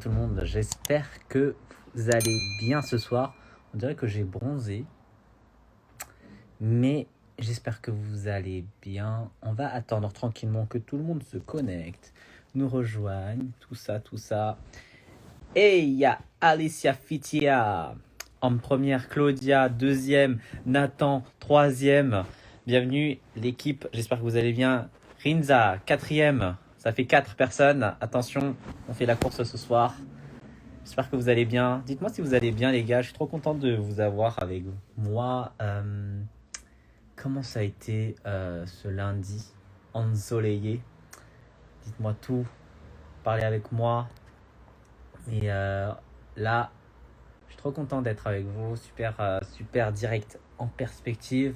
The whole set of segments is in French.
tout le monde, j'espère que vous allez bien ce soir. On dirait que j'ai bronzé, mais j'espère que vous allez bien. On va attendre tranquillement que tout le monde se connecte, nous rejoigne, tout ça, tout ça. Et il y a Alicia Fitia en première, Claudia deuxième, Nathan troisième. Bienvenue l'équipe, j'espère que vous allez bien. Rinza quatrième, ça fait 4 personnes. Attention, on fait la course ce soir. J'espère que vous allez bien. Dites-moi si vous allez bien les gars, je suis trop content de vous avoir avec moi. Comment ça a été ce lundi ensoleillé? Dites-moi tout, parlez avec moi. Et là, je suis trop content d'être avec vous, super direct en perspective.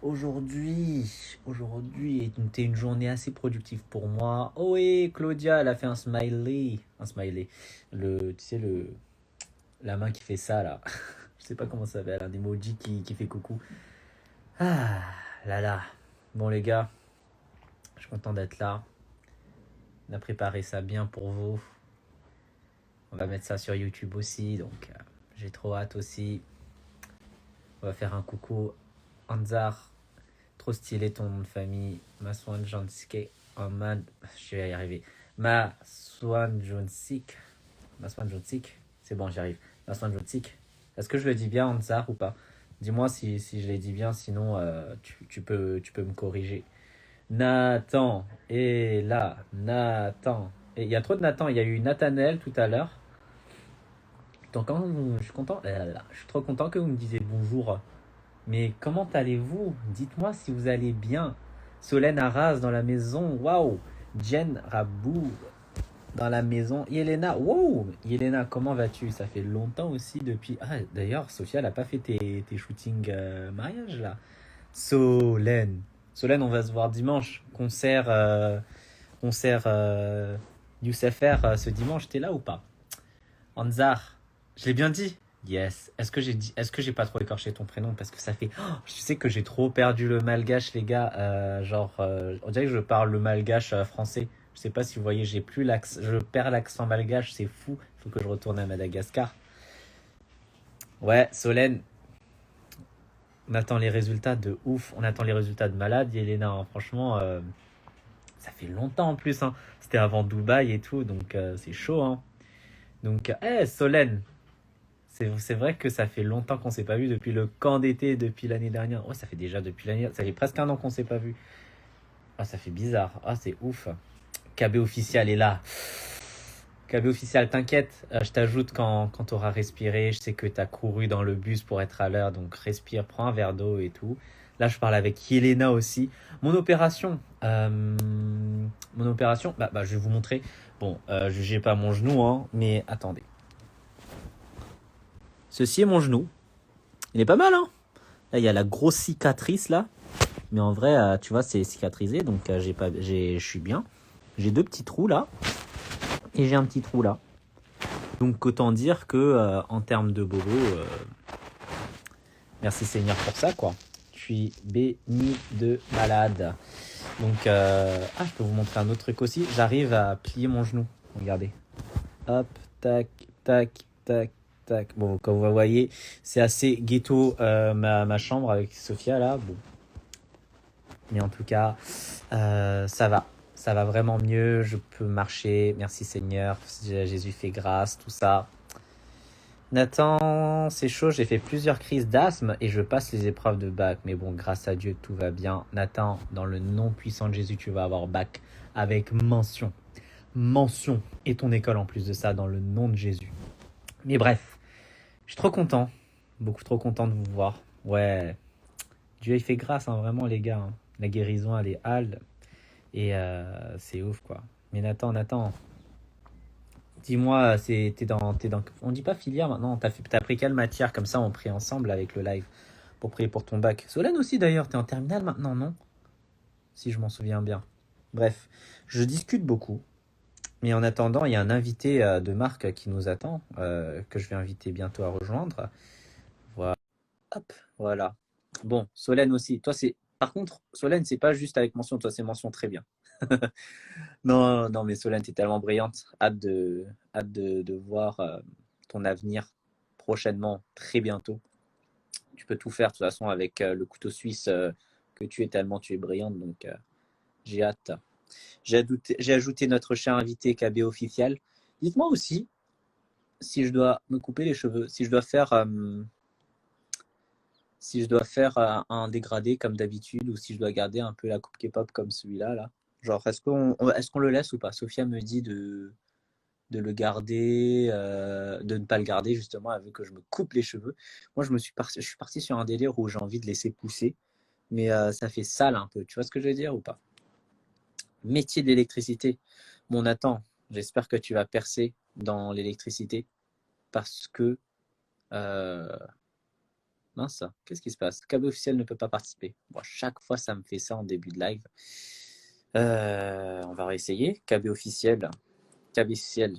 Aujourd'hui était une journée assez productive pour moi. Oh et Claudia, elle a fait un smiley. Tu sais, la main qui fait ça là. Je sais pas comment ça s'appelle, un emoji qui fait coucou. Ah là là. Bon les gars, je suis content d'être là. On a préparé ça bien pour vous. On va mettre ça sur YouTube aussi, donc j'ai trop hâte aussi. On va faire un coucou. Anzar, trop stylé ton nom de famille. Maswan Janske. Oh man, je vais y arriver. Maswan Jonsik. C'est bon, j'y arrive. Maswan Jonsik. Est-ce que je le dis bien, Anzar, ou pas? Dis-moi si je l'ai dit bien, sinon tu peux me corriger. Nathan est là. Nathan. Et il y a trop de Nathan. Il y a eu Nathanaël tout à l'heure. Donc, je suis content. Je suis trop content que vous me disiez bonjour. Mais comment allez-vous? Dites-moi si vous allez bien. Solène Arras dans la maison. Waouh. Jen Rabou dans la maison. Yelena. Wow. Yelena, comment vas-tu? Ça fait longtemps aussi depuis. Ah, d'ailleurs, Sophia, elle n'a pas fait tes shootings mariage là. Solène. Solène, on va se voir dimanche. Concert Youssef R ce dimanche. T'es là ou pas? Anzar. Je l'ai bien dit. Yes. Est-ce que j'ai pas trop écorché ton prénom parce que ça fait. Oh, je sais que j'ai trop perdu le malgache, les gars. On dirait que je parle le malgache français. Je sais pas si vous voyez, j'ai plus l'accent. Je perds l'accent malgache, c'est fou. Il faut que je retourne à Madagascar. Ouais, Solène. On attend les résultats de ouf. On attend les résultats de malade, Yelena. Hein. Franchement, ça fait longtemps en plus. Hein. C'était avant Dubaï et tout, donc c'est chaud. Hein. Donc, Solène. C'est vrai que ça fait longtemps qu'on s'est pas vu depuis le camp d'été, depuis l'année dernière. Ouais, ça fait déjà depuis l'année. Ça fait presque un an qu'on s'est pas vu. Ah, ça fait bizarre. Ah, c'est ouf. KB officiel est là. KB officiel, t'inquiète. Je t'ajoute quand tu auras respiré. Je sais que tu as couru dans le bus pour être à l'heure. Donc respire, prends un verre d'eau et tout. Là, je parle avec Yelena aussi. Mon opération. Je vais vous montrer. Bon, jugez pas mon genou, hein, mais attendez. Ceci est mon genou. Il est pas mal, hein? Là, il y a la grosse cicatrice, là. Mais en vrai, tu vois, c'est cicatrisé. Donc, je suis bien. J'ai 2 petits trous, là. Et j'ai un petit trou, là. Donc, autant dire que, en termes de bobo, merci Seigneur pour ça, quoi. Je suis béni de malade. Donc, je peux vous montrer un autre truc aussi. J'arrive à plier mon genou. Regardez. Hop, tac, tac, tac. Bon, comme vous voyez, c'est assez ghetto ma chambre avec Sophia là. Bon. Mais en tout cas, ça va. Ça va vraiment mieux. Je peux marcher. Merci Seigneur. Jésus fait grâce, tout ça. Nathan, c'est chaud. J'ai fait plusieurs crises d'asthme et je passe les épreuves de bac. Mais bon, grâce à Dieu, tout va bien. Nathan, dans le nom puissant de Jésus, tu vas avoir bac avec mention. Mention. Et ton école en plus de ça, dans le nom de Jésus. Mais bref. Je suis trop content, beaucoup trop content de vous voir. Ouais, Dieu il fait grâce, hein, vraiment les gars. Hein. La guérison elle est hâle et c'est ouf quoi. Mais Nathan, dis-moi, t'es dans, on dit pas filière maintenant. T'as pris quelle matière comme ça on prie ensemble avec le live pour prier pour ton bac. Solène aussi d'ailleurs, t'es en terminale maintenant non? Si je m'en souviens bien. Bref, je discute beaucoup. Mais en attendant, il y a un invité de marque qui nous attend, que je vais inviter bientôt à rejoindre. Voilà. Hop, voilà. Bon, Solène aussi. Toi, c'est. Par contre, Solène, c'est pas juste avec mention, toi, c'est mention très bien. Non, non, mais Solène, t'es tellement brillante. Hâte de voir ton avenir prochainement, très bientôt. Tu peux tout faire de toute façon avec le couteau suisse que tu es tellement tu es brillante. Donc j'ai hâte. J'ai ajouté notre cher invité KB officiel. Dites-moi aussi si je dois me couper les cheveux, si je dois faire un dégradé comme d'habitude ou si je dois garder un peu la coupe K-pop comme celui-là. Là. Genre, est-ce qu'on le laisse ou pas? Sophia me dit de le garder, de ne pas le garder justement, elle veut que je me coupe les cheveux. Moi, je suis parti sur un délire où j'ai envie de laisser pousser, mais ça fait sale un peu. Tu vois ce que je veux dire ou pas? Métier d'électricité. Bon, Nathan, j'espère que tu vas percer dans l'électricité parce que mince, qu'est-ce qui se passe? Câble officiel ne peut pas participer. Bon, chaque fois, ça me fait ça en début de live. On va réessayer. KB officiel,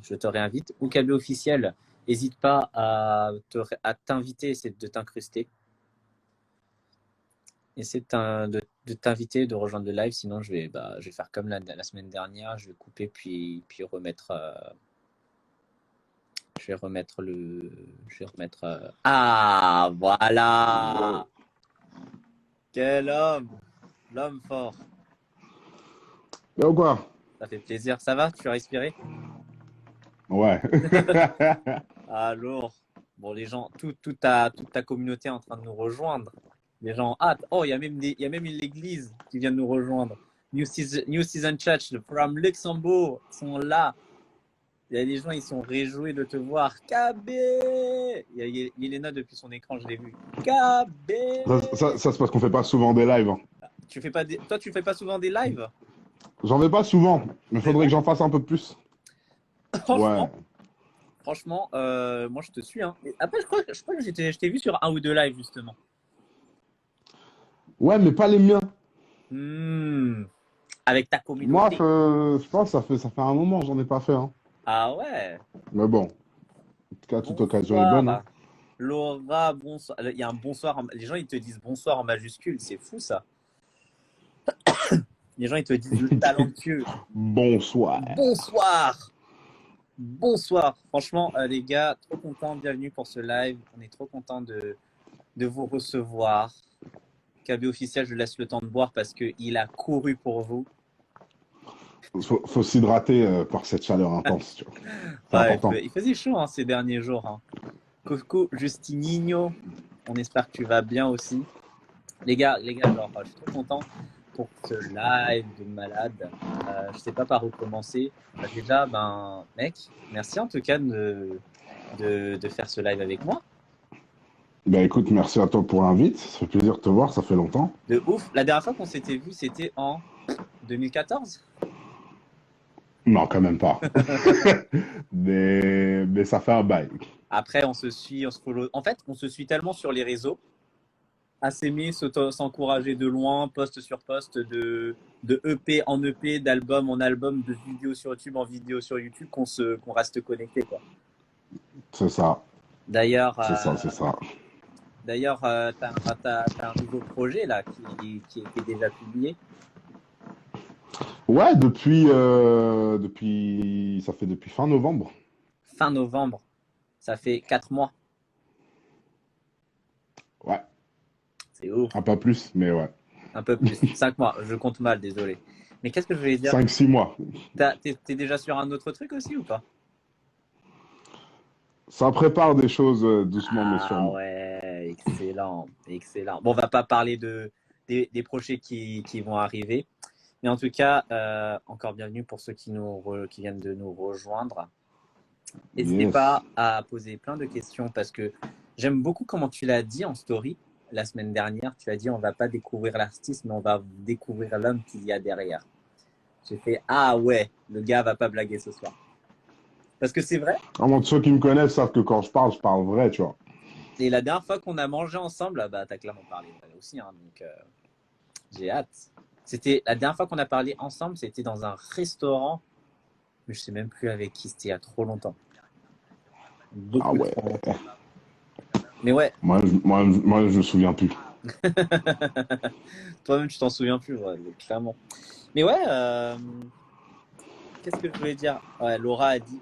je te réinvite. Ou KB officiel, n'hésite pas à t'inviter, c'est de t'incruster. Essaie de t'inviter, de rejoindre le live. Sinon, je vais faire comme la semaine dernière. Je vais couper puis remettre. Je vais remettre le. Je vais remettre. Ah, voilà! Quel homme! L'homme fort. Là ou quoi? Ça fait plaisir. Ça va? Tu as respiré? Ouais. Ah, lourd. Bon, les gens, toute ta communauté est en train de nous rejoindre. Les gens ont hâte. Oh, il y a même l'église qui vient de nous rejoindre. New Season Church from Luxembourg sont là. Il y a des gens, ils sont réjouis de te voir. KB! Il y a Elena depuis son écran, je l'ai vu. KB! Ça c'est parce qu'on fait pas souvent des lives. Hein. Toi, tu fais pas souvent des lives? J'en fais pas souvent, mais faudrait que j'en fasse un peu plus. Franchement, Ouais. franchement, moi je te suis. Hein. Après, je crois que je t'ai vu sur un ou deux lives justement. Ouais, mais pas les miens. Avec ta Moi, communauté. je pense que ça fait un moment que j'en ai pas fait. Hein. Ah ouais. Mais bon, en tout cas, toute occasion est bonne. Hein. Bonsoir. Laura, bonsoir. Il y a un bonsoir. Les gens, ils te disent bonsoir en majuscule. C'est fou ça. Les gens, ils te disent le talentueux. Bonsoir. Bonsoir. Bonsoir. Franchement, les gars, trop content. Bienvenue pour ce live. On est trop content de vous recevoir. KB officiel, je laisse le temps de boire parce qu'il a couru pour vous. Faut s'hydrater par cette chaleur intense. Tu vois. C'est important. Il faisait chaud hein, ces derniers jours. Hein. Coucou, Justininho. On espère que tu vas bien aussi. Les gars, alors, je suis trop content pour ce live de malade. Je sais pas par où commencer. Déjà, mec, merci en tout cas de faire ce live avec moi. Ben écoute, merci à toi pour l'invite. Ça fait plaisir de te voir, ça fait longtemps. De ouf. La dernière fois qu'on s'était vu, c'était en 2014. Non, quand même pas. mais ça fait un bail. Après, on se suit, on se follow. En fait, on se suit tellement sur les réseaux, à s'aimer, s'encourager de loin, poste sur poste, de EP en EP, d'album en album, de vidéo sur YouTube en vidéo sur YouTube, qu'on reste connecté, quoi. C'est ça. D'ailleurs, C'est ça. D'ailleurs, t'as un nouveau projet là qui est déjà publié. Ouais, depuis ça fait depuis fin novembre. Fin novembre. Ça fait 4 mois. Ouais. C'est ouf. Un peu plus, mais ouais. Un peu plus. 5 mois. Je compte mal, désolé. Mais qu'est-ce que je voulais dire? 5-6 mois. T'es déjà sur un autre truc aussi ou pas? Ça prépare des choses doucement mais Ah sûrement. ouais, excellent, excellent. Bon, on va pas parler des projets qui vont arriver. Mais en tout cas, encore bienvenue pour ceux qui viennent de nous rejoindre. N'hésitez Yes. pas à poser plein de questions parce que j'aime beaucoup comment tu l'as dit en story la semaine dernière. Tu as dit on va pas découvrir l'artiste, mais on va découvrir l'homme qu'il y a derrière. J'ai fait ah ouais, le gars va pas blaguer ce soir. Parce que c'est vrai. Vraiment, ceux qui me connaissent savent que quand je parle vrai, tu vois. Et la dernière fois qu'on a mangé ensemble, bah t'as clairement parlé aussi, hein, donc j'ai hâte. C'était la dernière fois qu'on a parlé ensemble, c'était dans un restaurant, mais je sais même plus avec qui. C'était il y a trop longtemps. Ah Beaucoup ouais. trop longtemps. Mais ouais. Moi, je me souviens plus. Toi-même, tu t'en souviens plus, ouais, clairement. Mais ouais, qu'est-ce que je voulais dire? Ouais, Laura a dit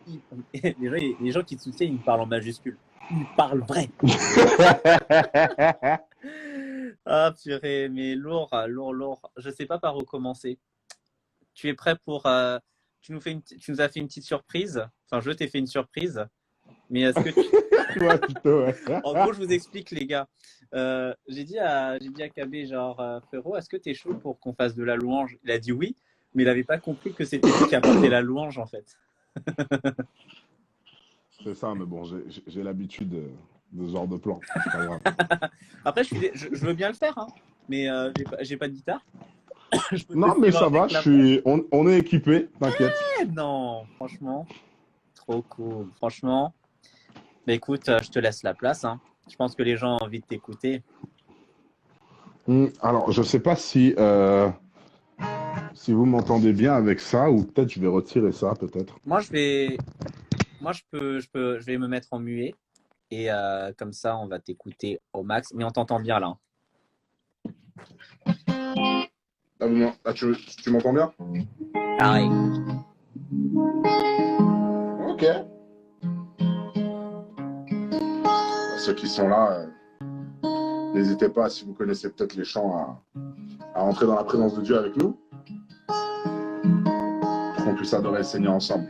les gens qui te soutiennent, ils parlent en majuscule. Ils parlent vrai. Ah, purée, mais lourd, lourd, lourd. Je sais pas par où commencer. Tu es prêt pour. Tu nous as fait une petite surprise. Enfin, je t'ai fait une surprise. Mais est-ce que tu. Ouais, plutôt, ouais. En gros, je vous explique, les gars. J'ai dit à KB, genre, frérot, est-ce que t'es chaud pour qu'on fasse de la louange? Il a dit oui, mais il avait pas compris que c'était lui qui apportait la louange, en fait. C'est ça, mais bon, j'ai l'habitude de ce genre de plan. C'est pas grave. Après, je veux bien le faire, hein, mais j'ai pas de guitare. Je peux te Non, mais suivre ça va, avec la voix. on est équipé, t'inquiète. Non, franchement, trop cool. Franchement, bah écoute, je te laisse la place, hein. Je pense que les gens ont envie de t'écouter. Alors, je sais pas si vous m'entendez bien avec ça, ou peut-être je vais retirer ça, peut-être. Moi, je vais me mettre en muet et comme ça, on va t'écouter au max. Mais on t'entend bien là. Là, tu m'entends bien? Pareil. Ok. Ceux qui sont là, n'hésitez pas, si vous connaissez peut-être les chants, à entrer dans la présence de Dieu avec nous, pour qu'on puisse adorer le Seigneur ensemble.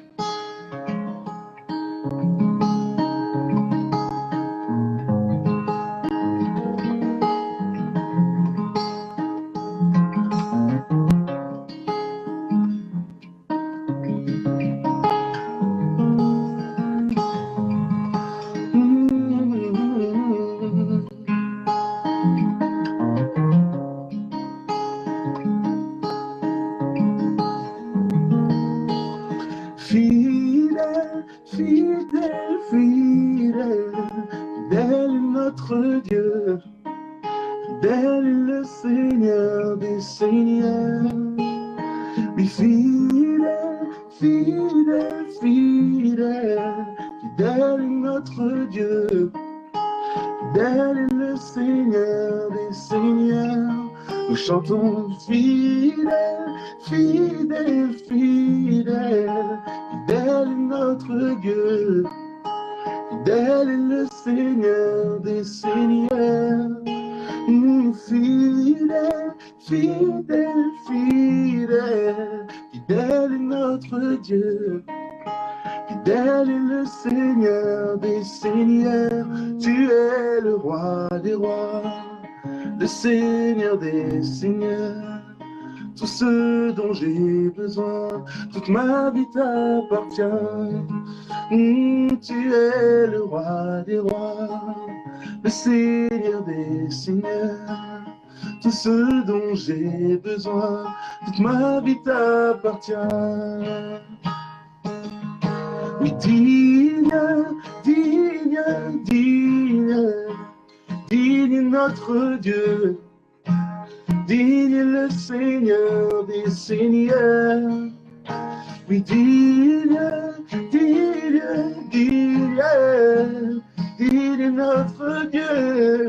Fidèle, fidèle, fidèle, fidèle est notre Dieu, fidèle est le Seigneur des Seigneurs. Oui, fidèle, fidèle, fidèle, fidèle est notre Dieu, fidèle est le Seigneur des Seigneurs. Nous chantons fidèle, fidèle, fidèle, fidèle est notre Dieu, fidèle est le Seigneur des Seigneurs. Fidèle, fidèle, fidèle, fidèle est notre Dieu, fidèle est le Seigneur des Seigneurs. Tu es le roi des rois, le Seigneur des Seigneurs. Tout ce dont j'ai besoin, toute ma vie t'appartient. Tu es le roi des rois, le Seigneur des Seigneurs. Tout ce dont j'ai besoin, toute ma vie t'appartient. Oui, digne, digne, digne, digne notre Dieu, digne le Seigneur des Seigneurs. Oui, digne, digne, digne, digne notre Dieu,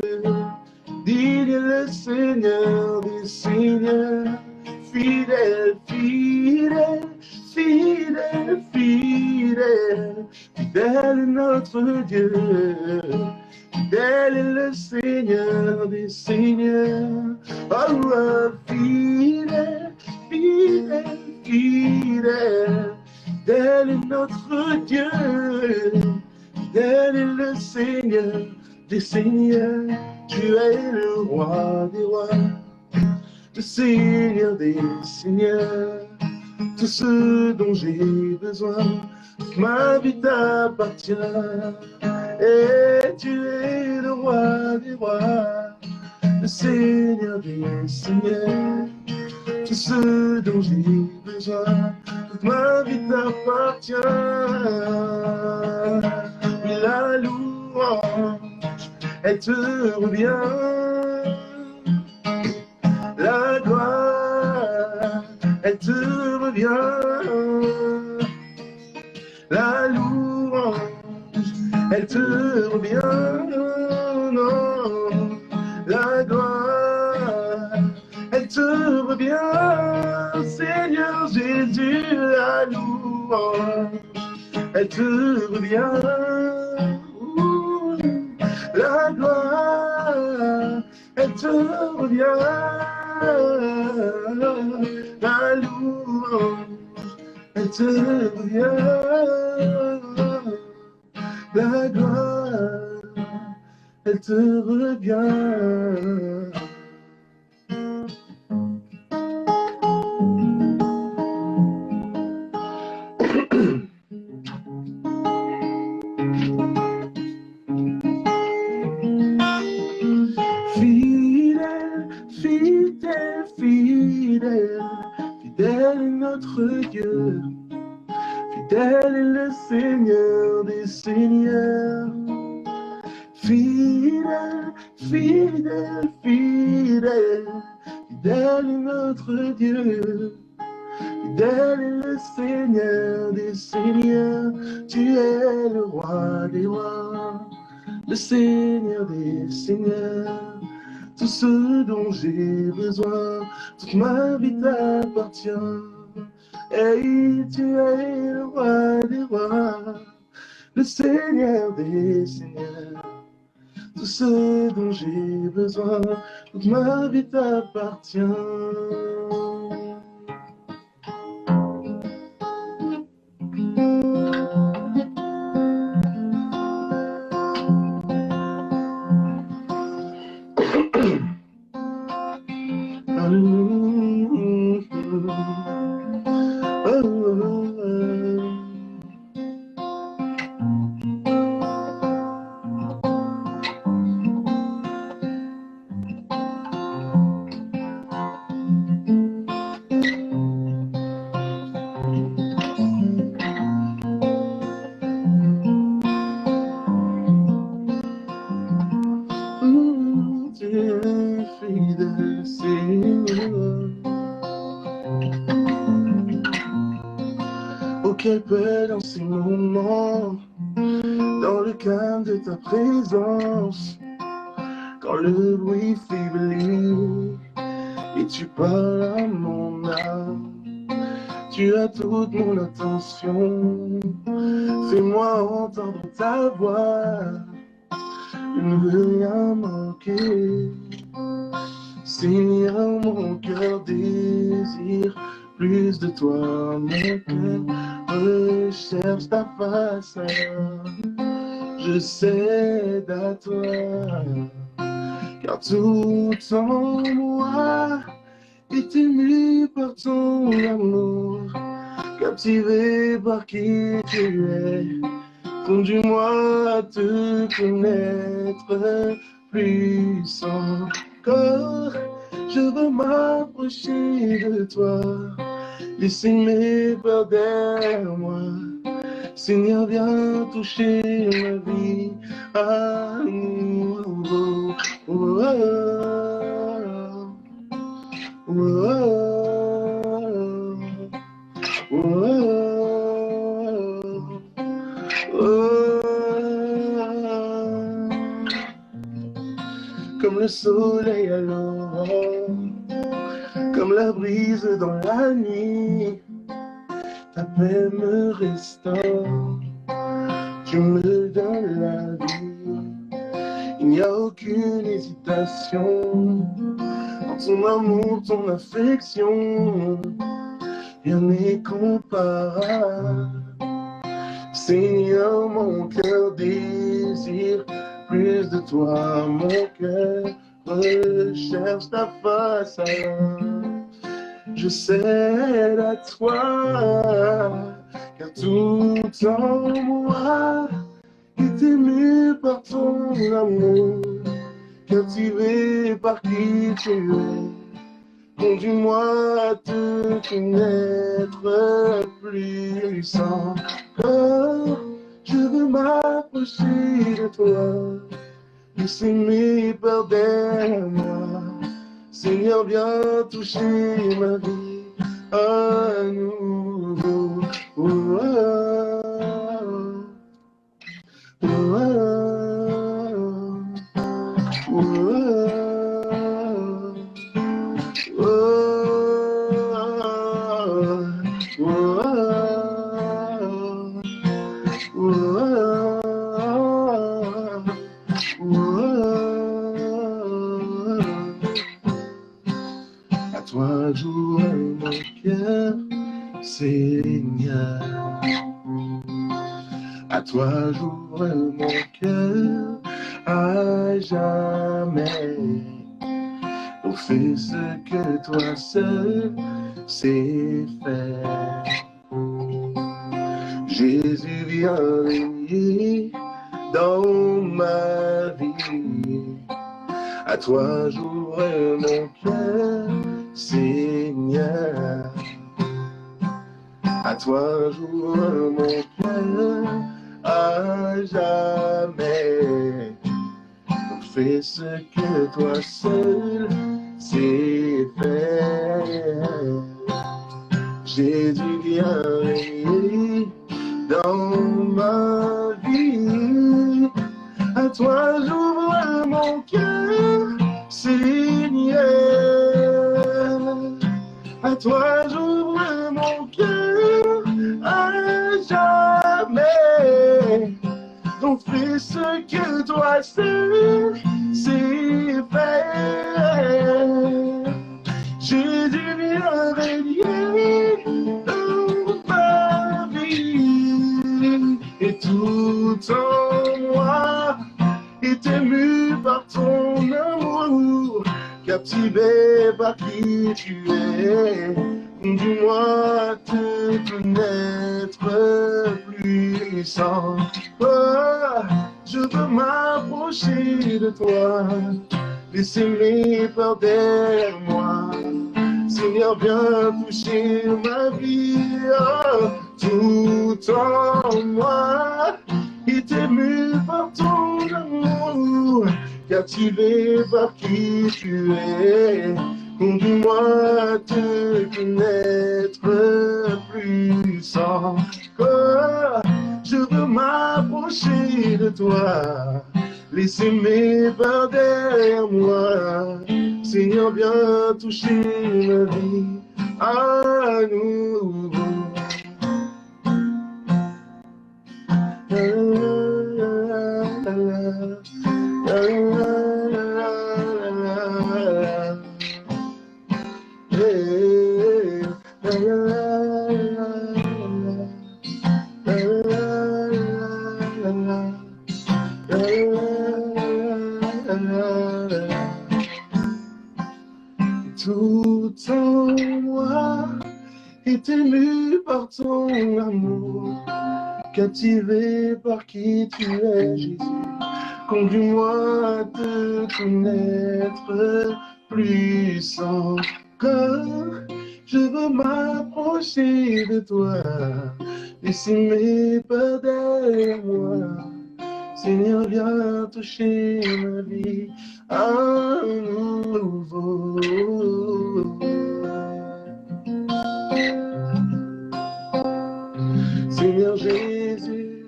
digne le Seigneur des Seigneurs. Fidèle, fidèle, fidèle, fidèle, fidèle est notre Dieu, fidèle est le Seigneur des Seigneurs. Oh, fidèle, fidèle, fidèle, fidèle est notre Dieu, fidèle est le Seigneur des Seigneurs. Tu es le roi des rois, le Seigneur des Seigneurs. Tout ce dont j'ai besoin, toute ma vie t'appartient. Et tu es le roi des rois, le Seigneur des Seigneurs. Tout ce dont j'ai besoin, toute ma vie t'appartient. Oui, la louange, elle te revient. La gloire, elle te revient. La louange, elle te revient. Non, la gloire, louange, elle te revient. La gloire, elle te revient. La louange, elle te revient. La gloire, elle te revient. Fidèle, fidèle, fidèle, fidèle est notre Dieu. Fidèle est le Seigneur des Seigneurs. Fidèle, fidèle, fidèle, fidèle est notre Dieu. Fidèle est le Seigneur des Seigneurs. Tu es le roi des rois, le Seigneur des Seigneurs. Tout ce dont j'ai besoin, toute ma vie t'appartient. Et tu es le roi des rois, le Seigneur des Seigneurs. Tout ce dont j'ai besoin, toute ma vie t'appartient. Quelle paix dans ces moments, dans le calme de ta présence, quand le bruit faiblit et tu parles à mon âme. Tu as toute mon attention, fais-moi entendre ta voix, je ne veux rien manquer. Seigneur, mon cœur désire plus de toi, mon cœur recherche ta face, je cède à toi, car tout en moi est ému par ton amour, captivé par qui tu es, conduis-moi à te connaître plus encore, je veux m'approcher de toi. Laissez mes peurs derrière moi. Seigneur, viens toucher ma vie à nouveau. Oh, oh, oh, oh, oh, oh. Comme le soleil à l'aurore, comme la brise dans la nuit, ta paix me restaure, tu me donnes la vie. Il n'y a aucune hésitation dans ton amour, ton affection, rien n'est comparable. Seigneur, mon cœur désire plus de toi, mon cœur recherche ta face, je cède à toi, car tout en moi est ému par ton amour, captivé par qui tu es, conduis-moi à te connaître plus encore, je veux m'approcher de toi, laisser mes peurs derrière moi. Seigneur, viens toucher ma vie à nouveau. Oh, oh, oh, oh, oh, oh, oh, toi j'ouvre mon cœur, Seigneur. À toi j'ouvre mon cœur à jamais. On fait ce que toi seul sais faire. Jésus vient régner dans ma vie. À toi j'ouvre mon cœur, Seigneur. À toi j'ouvre mon cœur à jamais. Fais ce que toi seul sais faire. Jésus vient régner dans ma vie. À toi j'ouvre mon cœur, Seigneur. À toi j'ouvre mon cœur à jamais. Donc fais ce que toi seul sais faire. Jésus vient régner dans ma vie. Et tout en moi est ému par ton amour, captivé par qui tu es. Conduis-moi à te connaître plus sans. Oh, je veux m'approcher de toi, laisser mes peurs derrière moi. Seigneur, viens toucher ma vie. Oh, tout en moi est ému par ton amour, captivé par qui tu es. Conduis-moi à te connaître plus encore. Je veux m'approcher de toi, laisser mes peurs derrière moi. Seigneur, viens toucher ma vie à nouveau. Tout en moi est ému par ton amour, captivé par qui tu es, Jésus. Conduis-moi à te connaître plus encore. Je veux m'approcher de toi, laisser mes pas derrière moi. Seigneur, viens toucher ma vie à nouveau. Seigneur Jésus,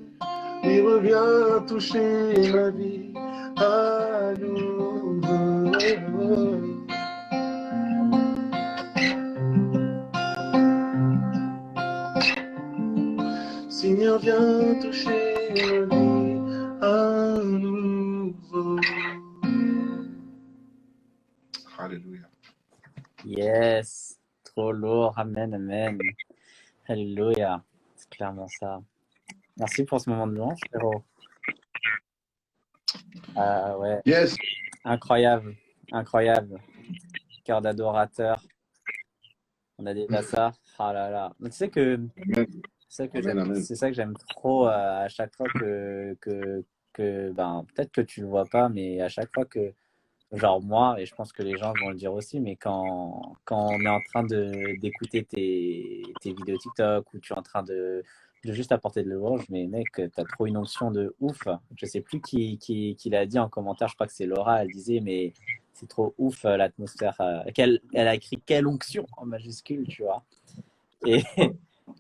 il revient toucher ma vie à nouveau. Seigneur, viens toucher ma vie à nouveau. Alléluia. Yes, trop lourd. Amen, amen. Alléluia. C'est clairement ça. Merci pour ce moment de louange, frérot. Ouais. Yes. Incroyable, incroyable. Cœur d'adorateur. On a déjà ça. Ah là là. Mais tu sais que c'est ça que j'aime trop à chaque fois que ben, peut-être que tu le vois pas, mais à chaque fois que, genre moi, et je pense que les gens vont le dire aussi, mais quand on est en train d'écouter tes vidéos TikTok ou tu es en train de juste apporter de louange, mais mec, t'as trop une onction de ouf. Je sais plus qui l'a dit en commentaire, je crois que c'est Laura, elle disait, mais c'est trop ouf l'atmosphère. Elle a écrit quelle onction en majuscule, tu vois.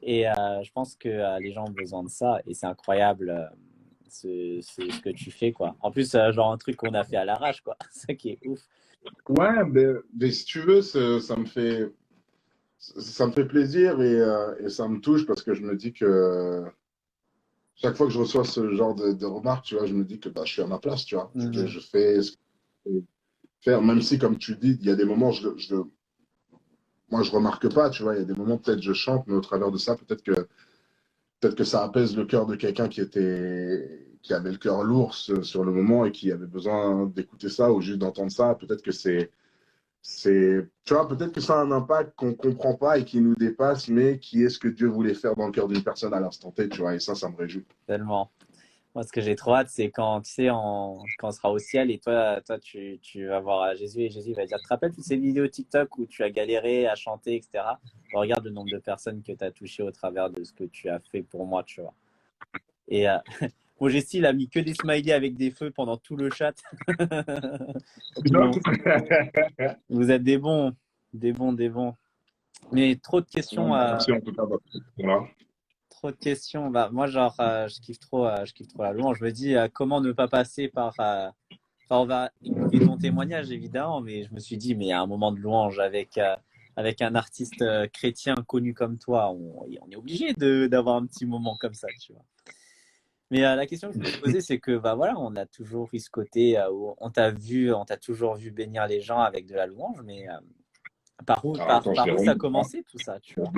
Et je pense que les gens ont besoin de ça et c'est incroyable ce que tu fais, quoi. En plus, genre un truc qu'on a fait à l'arrache, quoi. Ça qui est ouf. Ouais, mais si tu veux, ça me fait plaisir et ça me touche parce que je me dis que chaque fois que je reçois ce genre de remarques, tu vois, je me dis que bah, je suis à ma place, tu vois. Que je fais ce que je peux faire, même si, comme tu dis, il y a des moments, moi, moi, je remarque pas, tu vois. Il y a des moments, peut-être je chante, mais au travers de ça, peut-être que ça apaise le cœur de quelqu'un qui avait le cœur lourd sur le moment et qui avait besoin d'écouter ça ou juste d'entendre ça. Peut-être que tu vois, peut-être que ça a un impact qu'on comprend pas et qui nous dépasse, mais qui est ce que Dieu voulait faire dans le cœur d'une personne à l'instant T, tu vois. Et ça me réjouit. Tellement. Moi, ce que j'ai trop hâte, c'est quand, tu sais, quand on sera au ciel et toi tu vas voir Jésus et Jésus va dire, te rappelles toutes ces vidéos TikTok où tu as galéré à chanter, etc. Regarde le nombre de personnes que tu as touché au travers de ce que tu as fait pour moi, tu vois. Et bon, Jessie, il a mis que des smileys avec des feux pendant tout le chat. Tout le monde. Vous êtes des bons, des bons, des bons. Mais trop de questions. Merci en tout cas. Voilà. Trop de questions. Bah, moi, genre, je kiffe trop la louange. Je me dis, comment ne pas passer par. Enfin, on va écouter ton témoignage, évidemment, mais je me suis dit, mais il y a un moment de louange avec un artiste chrétien connu comme toi, on est obligé d'avoir un petit moment comme ça, tu vois. Mais la question que je voulais te poser, c'est que, bah voilà, on a toujours eu ce côté où on t'a toujours vu bénir les gens avec de la louange, mais Alors, attends, par où ça a commencé tout ça, tu vois?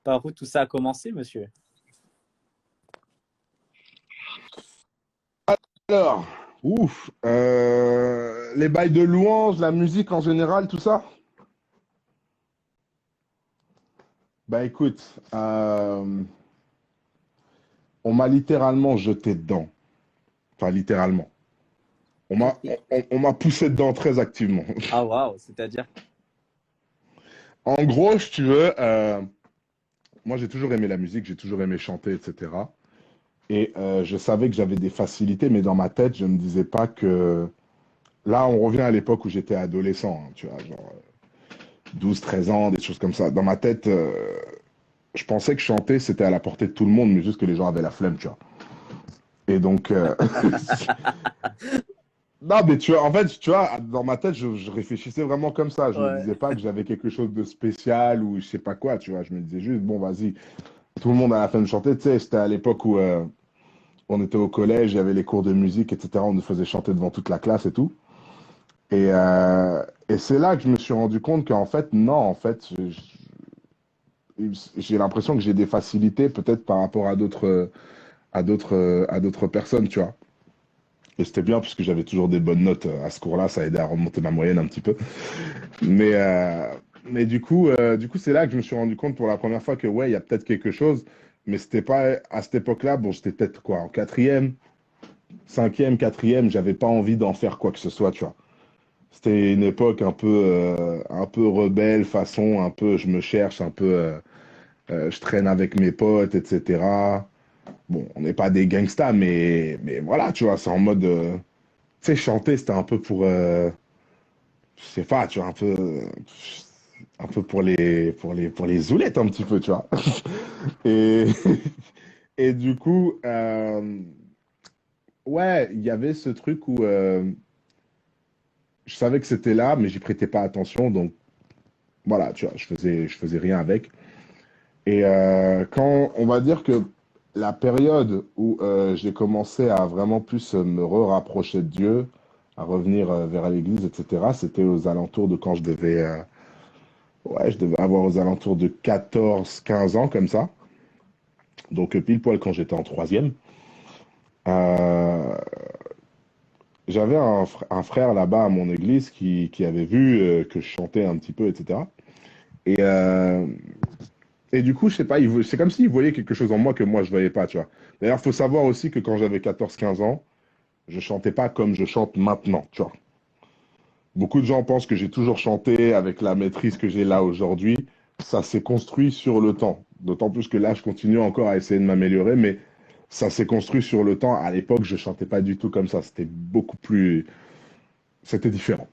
Par où tout ça a commencé, monsieur? Alors, ouf, les bails de louanges, la musique en général, tout ça? Bah écoute, on m'a littéralement jeté dedans. Enfin, littéralement. On m'a poussé dedans très activement. Ah, waouh, c'est-à-dire? En gros, si tu veux, moi j'ai toujours aimé la musique, j'ai toujours aimé chanter, etc. Et je savais que j'avais des facilités, mais dans ma tête, je ne me disais pas que... Là, on revient à l'époque où j'étais adolescent, hein, tu vois, genre 12, 13 ans, des choses comme ça. Dans ma tête, je pensais que chanter, c'était à la portée de tout le monde, mais juste que les gens avaient la flemme, tu vois. Et donc, non, mais tu vois, en fait, tu vois, dans ma tête, je réfléchissais vraiment comme ça. Je me Ouais. disais pas que j'avais quelque chose de spécial ou je sais pas quoi, tu vois. Je me disais juste, bon, vas-y, tout le monde a la flemme de chanter. Tu sais, c'était à l'époque où on était au collège, il y avait les cours de musique, etc. On nous faisait chanter devant toute la classe et tout. Et c'est là que je me suis rendu compte qu'en fait, non, en fait, j'ai l'impression que j'ai des facilités peut-être par rapport à d'autres personnes, tu vois. Et c'était bien puisque j'avais toujours des bonnes notes à ce cours-là, ça aidait à remonter ma moyenne un petit peu. Mais, euh, mais du coup, c'est là que je me suis rendu compte pour la première fois que ouais, il y a peut-être quelque chose, mais c'était pas à cette époque-là. Bon, j'étais peut-être quoi, en quatrième, cinquième, quatrième, j'avais pas envie d'en faire quoi que ce soit, tu vois. C'était une époque un peu rebelle, façon, un peu, je me cherche, un peu, je traîne avec mes potes, etc. Bon, on n'est pas des gangsters, mais voilà, tu vois, c'est en mode, tu sais, chanter, c'était un peu pour, je sais pas, tu vois, un peu pour les zoulettes, un petit peu, tu vois. Et, et du coup, ouais, il y avait ce truc où je savais que c'était là, mais j'y prêtais pas attention, donc voilà, tu vois, je faisais rien avec. Et quand on va dire que la période où j'ai commencé à vraiment plus me rapprocher de Dieu, à revenir vers l'église, etc., c'était aux alentours de quand je devais, ouais, je devais avoir aux alentours de 14, 15 ans, comme ça. Donc pile poil quand j'étais en troisième. Euh, j'avais un frère là-bas à mon église qui avait vu que je chantais un petit peu, etc. Et, euh, Et du coup, je sais pas, c'est comme s'il voyait quelque chose en moi que moi je voyais pas, tu vois. D'ailleurs, faut savoir aussi que quand j'avais 14, 15 ans, je chantais pas comme je chante maintenant, tu vois. Beaucoup de gens pensent que j'ai toujours chanté avec la maîtrise que j'ai là aujourd'hui. Ça s'est construit sur le temps. D'autant plus que là, je continue encore à essayer de m'améliorer, mais ça s'est construit sur le temps. À l'époque, je chantais pas du tout comme ça. C'était beaucoup plus... C'était différent.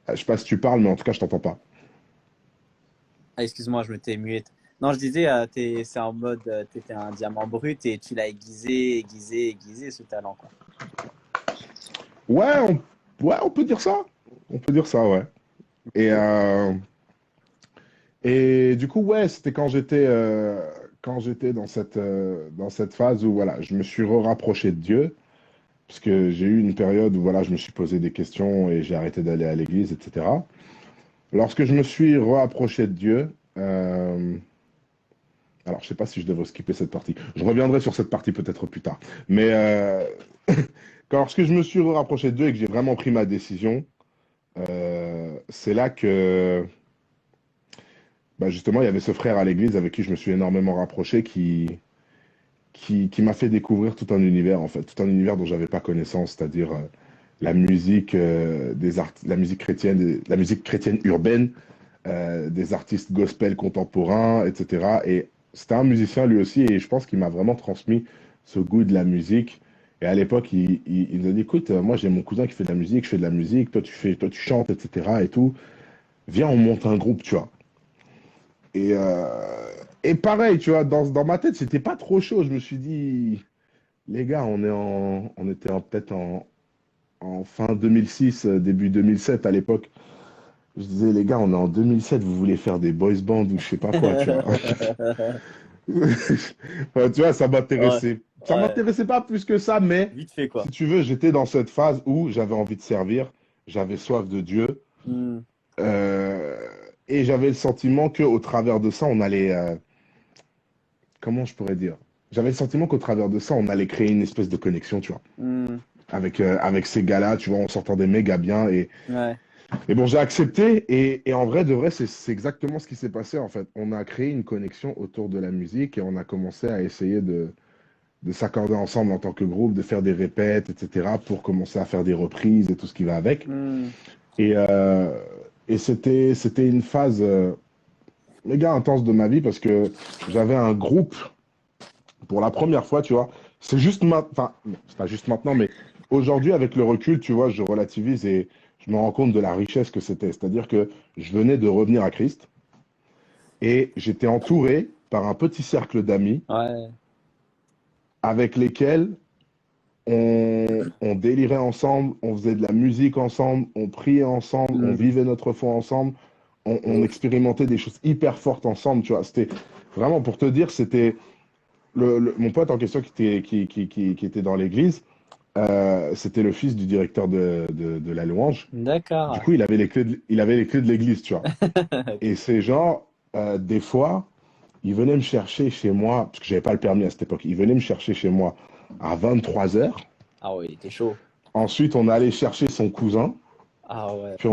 Je sais pas si tu parles, mais en tout cas, je t'entends pas. Ah, excuse-moi, je m'étais muette. Non, je disais, c'est en mode, t'étais un diamant brut et tu l'as aiguisé, aiguisé, aiguisé, ce talent, quoi. Ouais, ouais, on peut dire ça. On peut dire ça, ouais. Et, Et du coup, ouais, c'était quand j'étais dans cette phase où voilà, je me suis rapproché de Dieu. parce que j'ai eu une période où voilà, je me suis posé des questions et j'ai arrêté d'aller à l'église, etc. Lorsque je me suis rapproché de Dieu, alors je sais pas si je devrais skipper cette partie. Je reviendrai sur cette partie peut-être plus tard. Mais lorsque je me suis rapproché de Dieu et que j'ai vraiment pris ma décision, c'est là que bah, justement il y avait ce frère à l'église avec qui je me suis énormément rapproché qui m'a fait découvrir tout un univers en fait, tout un univers dont j'avais pas connaissance, c'est-à-dire la musique la musique chrétienne, la musique chrétienne urbaine, des artistes gospel contemporains, etc. Et c'était un musicien lui aussi, et je pense qu'il m'a vraiment transmis ce goût de la musique. Et à l'époque, il nous a dit, écoute, moi j'ai mon cousin qui fait de la musique, je fais de la musique, toi tu chantes, etc. et tout. Viens, on monte un groupe, tu vois. Et, euh, et pareil, tu vois, dans ma tête, c'était pas trop chaud. Je me suis dit, les gars, on était peut-être en fin 2006, début 2007 à l'époque. Je disais, les gars, on est en 2007, vous voulez faire des boys bands ou je sais pas quoi, tu vois. Enfin, tu vois, ça Ouais, m'intéressait. Ça ouais, m'intéressait pas plus que ça, mais vite fait si quoi. tu veux, j'étais dans cette phase où j'avais envie de servir, j'avais soif de Dieu, Hmm. euh, et j'avais le sentiment qu'au travers de ça, on allait, comment je pourrais dire? J'avais le sentiment qu'au travers de ça, on allait créer une espèce de connexion, tu vois. Hmm. Avec ces gars-là, tu vois, on s'entendait méga bien. Ouais. Et bon, j'ai accepté. Et en vrai, de vrai, c'est exactement ce qui s'est passé, en fait. On a créé une connexion autour de la musique et on a commencé à essayer de s'accorder ensemble en tant que groupe, de faire des répètes, etc., pour commencer à faire des reprises et tout ce qui va avec. Hmm. Et, euh, et c'était une phase méga intense de ma vie parce que j'avais un groupe pour la première fois, tu vois. C'est juste maintenant, enfin, non, c'est pas juste maintenant, mais aujourd'hui, avec le recul, tu vois, je relativise et je me rends compte de la richesse que c'était. C'est-à-dire que je venais de revenir à Christ et j'étais entouré par un petit cercle d'amis Ouais. avec lesquels on délirait ensemble, on faisait de la musique ensemble, on priait ensemble, on Hmm. vivait notre foi ensemble, on Ouf. expérimentait des choses hyper fortes ensemble, tu vois. C'était vraiment, pour te dire, c'était mon pote en question qui était dans l'église. C'était le fils du directeur de la louange. Du D'accord. coup, il avait les clés de l'église, tu vois. Et c'est genre, des fois, il venait me chercher chez moi, parce que j'avais pas le permis à cette époque, il venait me chercher chez moi à 23 heures. Ah ouais, il était chaud. Ensuite, on allait chercher son cousin, Ah ouais. puis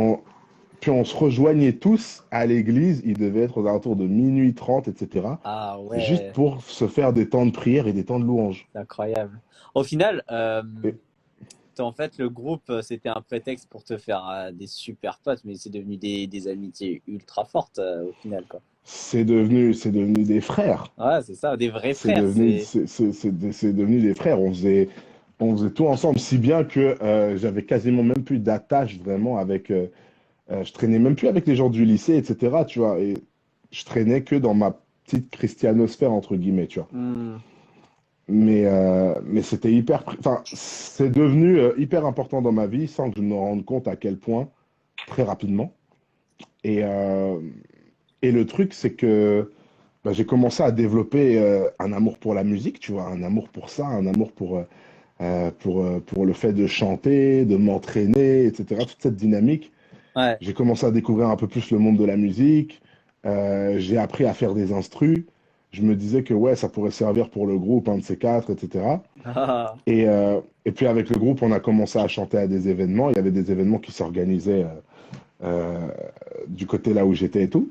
puis on se rejoignait tous à l'église. Il devait être aux alentours de minuit 30, etc. Ah Juste ouais. pour se faire des temps de prière et des temps de louange. C'est incroyable. Au final, Et en fait, le groupe, c'était un prétexte pour te faire des super potes, mais c'est devenu des amitiés ultra fortes au final, quoi. c'est devenu des frères. Ouais, c'est ça, des vrais C'est frères. devenu, c'est devenu des frères. On faisait tout ensemble, si bien que j'avais quasiment même plus d'attache vraiment avec. Je traînais même plus avec les gens du lycée, etc. Tu vois, et je traînais que dans ma petite christianosphère, entre guillemets, tu vois. Hmm. Mais c'était enfin, c'est devenu hyper important dans ma vie sans que je me rende compte à quel point, très rapidement. Et, euh, et le truc, c'est que bah, j'ai commencé à développer un amour pour la musique, tu vois, un amour pour ça, un amour pour le fait de chanter, de m'entraîner, etc. Toute cette dynamique. Ouais. J'ai commencé à découvrir un peu plus le monde de la musique. J'ai appris à faire des instrus. Je me disais que ouais, ça pourrait servir pour le groupe, un de ces quatre, etc. Ah, Et puis avec le groupe, on a commencé à chanter à des événements. Il y avait des événements qui s'organisaient euh, du côté là où j'étais et tout,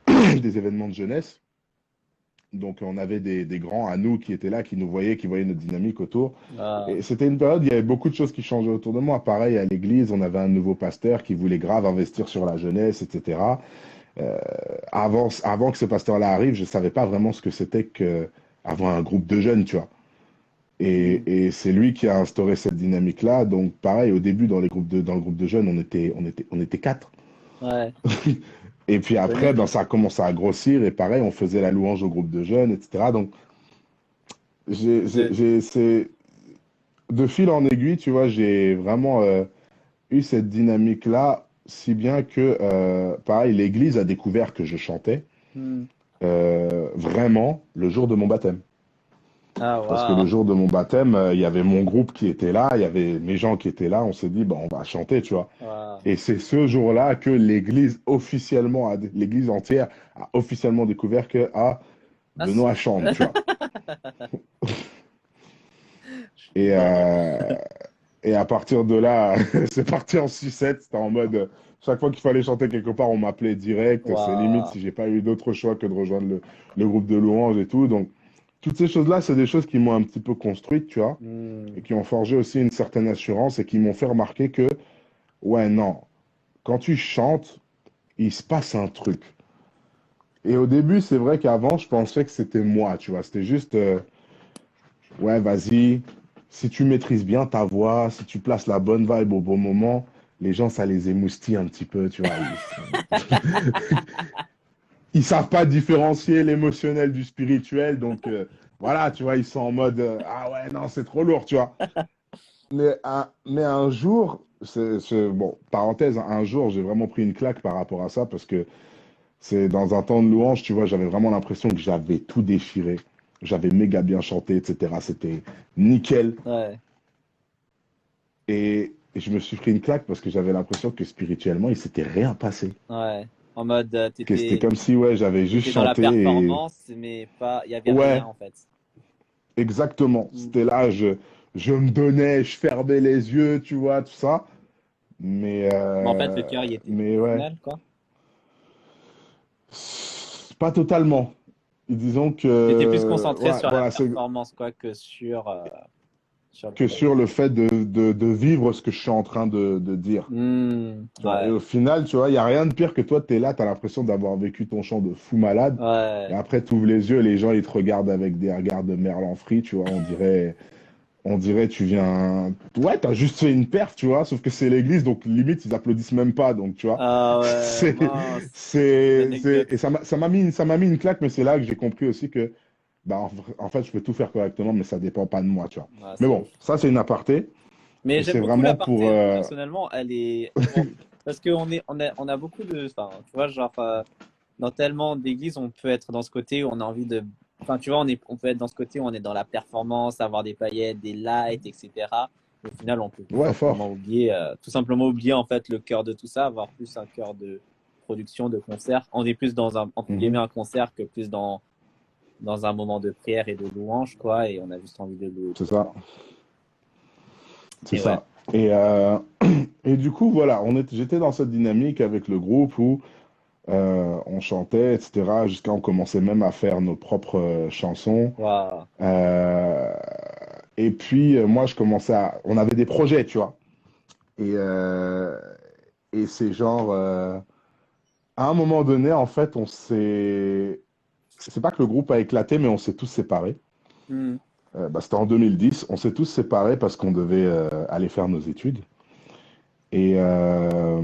des événements de jeunesse. Donc on avait des grands à nous qui étaient là, qui nous voyaient, qui voyaient notre dynamique autour. ah. Et c'était une période, il y avait beaucoup de choses qui changeaient autour de moi. Pareil, à l'église, on avait un nouveau pasteur qui voulait grave investir sur la jeunesse, etc. Euh, avant que ce pasteur-là arrive, je ne savais pas vraiment ce que c'était que avoir un groupe de jeunes, tu vois. Hmm. Et c'est lui qui a instauré cette dynamique-là. Donc, pareil, au début, dans le groupe de jeunes, on était quatre. Ouais, Et puis je après, connais. ben, ça a commencé à grossir. Et pareil, on faisait la louange au groupe de jeunes, etc. Donc, De... de fil en aiguille, tu vois, j'ai vraiment eu cette dynamique-là, si bien que, pareil, l'Église a découvert que je chantais Hmm. vraiment le jour de mon baptême. Ah, Parce que le waouh. jour de mon baptême, il y avait mon groupe qui était là, il y avait mes gens qui étaient là. On s'est dit, bah, on va chanter, tu vois. Waouh. Et c'est ce jour-là que l'église officiellement, l'église entière a officiellement découvert que ah, Ah, Benoît chante, tu vois. Et, non. et à partir de là, c'est parti en sucette. C'était en mode, chaque fois qu'il fallait chanter quelque part, on m'appelait direct. C'est limite Waouh. si j'ai pas eu d'autre choix que de rejoindre le groupe de louanges et tout. Donc, toutes ces choses-là, c'est des choses qui m'ont un petit peu construite, tu vois, et Hmm. qui ont forgé aussi une certaine assurance et qui m'ont fait remarquer que, ouais, non, quand tu chantes, il se passe un truc. Et au début, c'est vrai qu'avant, je pensais que c'était moi, tu vois. C'était juste, ouais, vas-y, si tu maîtrises bien ta voix, si tu places la bonne vibe au bon moment, les gens, ça les émoustille un petit peu, tu vois. Ils savent pas différencier l'émotionnel du spirituel, donc voilà, tu vois, ils sont en mode, ah ouais, non, c'est trop lourd, tu vois. Mais un jour, bon, parenthèse, un jour, j'ai vraiment pris une claque par rapport à ça, parce que c'est dans un temps de louange, tu vois, j'avais vraiment l'impression que j'avais tout déchiré. J'avais méga bien chanté, etc. C'était nickel. Ouais, Et je me suis pris une claque parce que j'avais l'impression que spirituellement, il s'était rien passé. ouais. En mode, Que c'était comme si, ouais, j'avais juste t'étais dans la chanté et... performance, mais pas, il y avait rien Ouais, en fait. exactement. Hmm. C'était là, je me donnais, je fermais les yeux, tu vois, tout ça. Mais, Mais en fait, le cœur y était plus mais au ouais, final, quoi. pas totalement. Disons T'étais plus que, concentré ouais, sur la voilà, c'est performance, quoi, que sur le que projet. sur le fait de vivre ce que je suis en train de dire. Hmm. Tu vois, et Ouais, au final, tu vois, il n'y a rien de pire que toi, tu es là, tu as l'impression d'avoir vécu ton chant de fou malade. Et ouais. après, tu ouvres les yeux, les gens, ils te regardent avec des regards de merlan frit, tu vois. On dirait, tu viens. Ouais, tu as juste fait une perf, tu vois, sauf que c'est l'église, donc limite, ils applaudissent même pas. Donc, tu vois, Ah ouais, c'est. mince. Petite anecdote. Et ça m'a mis une claque, mais c'est là que j'ai compris aussi que, bah, en fait, je peux tout faire correctement, mais ça dépend pas de moi, tu vois. Ouais, Mais c'est bon, ouf. ça, c'est une aparté. Mais Et j'aime c'est beaucoup vraiment pour. l'aparté, personnellement, elle est bon, parce qu'on on a beaucoup de, enfin, tu vois, genre, dans tellement d'églises, on peut être dans ce côté où on a envie de, enfin, tu vois, on peut être dans ce côté où on est dans la performance, avoir des paillettes, des lights, etc. Au final, on peut Ouais, fort. tout simplement oublier, en fait, le cœur de tout ça, avoir plus un cœur de production, de concert. On est plus dans un, entre guillemets, Mhm. un concert que plus dans un moment de prière et de louange, quoi, et on a juste envie de louer C'est Dieu, ça. quoi. C'est Et ouais. ça. Et du coup, voilà, j'étais dans cette dynamique avec le groupe où on chantait, etc., jusqu'à on commençait même à faire nos propres chansons. Waouh. Euh, et puis, moi, je commençais à... On avait des projets, tu vois. Et, euh, et c'est genre... à un moment donné, en fait, on s'est... C'est pas que le groupe a éclaté, mais on s'est tous séparés. Hmm. Bah, c'était en 2010. On s'est tous séparés parce qu'on devait aller faire nos études. Et, euh,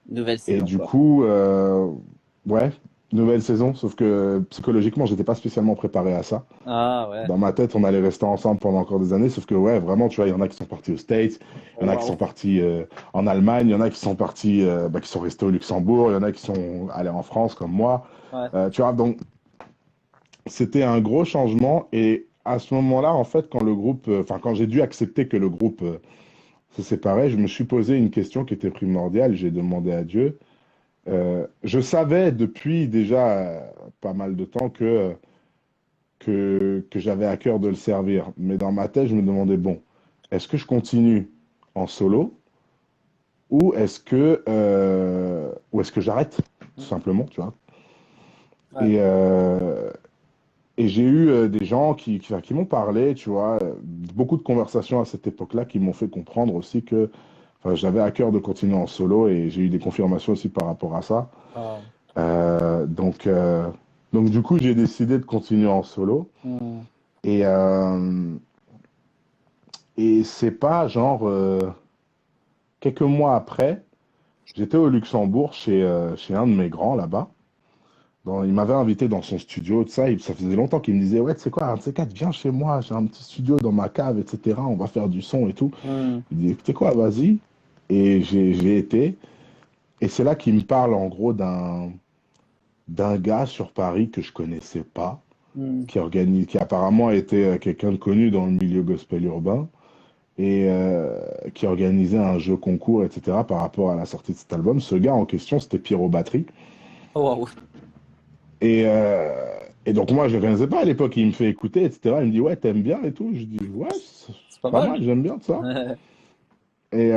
Nouvelle Et saison, du quoi. coup, ouais, nouvelle saison, sauf que psychologiquement, j'étais pas spécialement préparé à ça. Ah ouais. Dans ma tête, on allait rester ensemble pendant encore des années, sauf que, ouais, vraiment, tu vois, il y en a qui sont partis aux States, il y Oh, en a qui sont waouh. partis en Allemagne, il y en a qui sont partis, bah, qui sont restés au Luxembourg, il y en a qui sont allés en France comme moi. Ouais. Tu vois, donc, c'était un gros changement. Et à ce moment-là, en fait, quand le groupe, enfin, quand j'ai dû accepter que le groupe se séparait, je me suis posé une question qui était primordiale. J'ai demandé à Dieu. Je savais depuis déjà pas mal de temps que j'avais à cœur de le servir. Mais dans ma tête, je me demandais, bon, est-ce que je continue en solo ou est-ce que j'arrête, tout Hmm. simplement, tu vois. Ouais. Et, euh, et j'ai eu des gens qui m'ont parlé, tu vois, beaucoup de conversations à cette époque-là qui m'ont fait comprendre aussi que enfin, j'avais à cœur de continuer en solo et j'ai eu des confirmations aussi par rapport à ça. Wow. Euh, donc, euh, donc du coup, j'ai décidé de continuer en solo. Hmm. Et, euh, et c'est pas genre quelques mois après, j'étais au Luxembourg chez un de mes grands là-bas. Il m'avait invité dans son studio, tout ça. Et ça faisait longtemps qu'il me disait, ouais, tu sais quoi, un de ces quatre, viens chez moi, j'ai un petit studio dans ma cave, etc. On va faire du son et tout. Hmm. Il dit, tu sais quoi, vas-y. Et j'ai été. Et c'est là qu'il me parle en gros d'un gars sur Paris que je connaissais pas. Hmm. qui apparemment était quelqu'un de connu dans le milieu gospel urbain, et qui organisait un jeu concours, etc., par rapport à la sortie de cet album. Ce gars en question, c'était Pierrot Battery. Oh, waouh. Et, euh, et donc moi, je ne connaissais pas à l'époque. Il me fait écouter, etc. Il me dit, ouais, t'aimes bien et tout. Je dis, ouais, c'est C'est pas pas mal. mal, j'aime bien ça. Et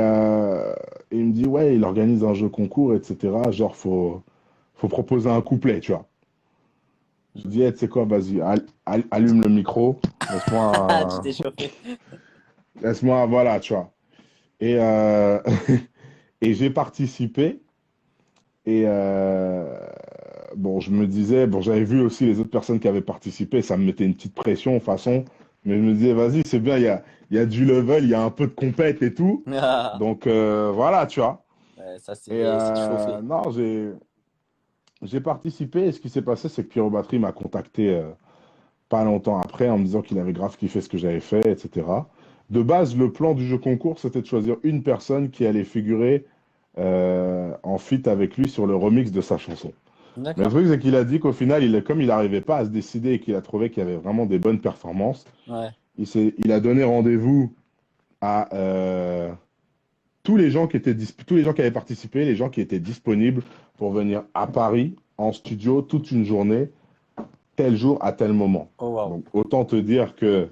il me dit, ouais, il organise un jeu concours, etc. Genre, faut proposer un couplet, tu vois. Je dis, hey, tu sais quoi, vas-y, allume le micro, Ah, tu laisse-moi, t'es chauffé. laisse-moi, voilà, tu vois. Et, et j'ai participé. Et bon, je me disais, bon, j'avais vu aussi les autres personnes qui avaient participé, ça me mettait une petite pression, façon. Mais je me disais, vas-y, c'est bien, il y a du level, il y a un peu de compète et tout. Ah, Donc voilà, tu vois. ouais, ça, Et c'est chauffé. non, j'ai participé. Et ce qui s'est passé, c'est que Pierrot Battery m'a contacté pas longtemps après en me disant qu'il avait grave kiffé ce que j'avais fait, etc. De base, le plan du jeu concours, c'était de choisir une personne qui allait figurer en feat avec lui sur le remix de sa chanson. Mais le D'accord. truc, c'est qu'il a dit qu'au final, comme il n'arrivait pas à se décider et qu'il a trouvé qu'il y avait vraiment des bonnes performances, Ouais. il a donné rendez-vous à tous les gens qui avaient participé, les gens qui étaient disponibles pour venir à Paris en studio toute une journée, tel jour à tel moment. Oh, waouh. Donc autant te dire que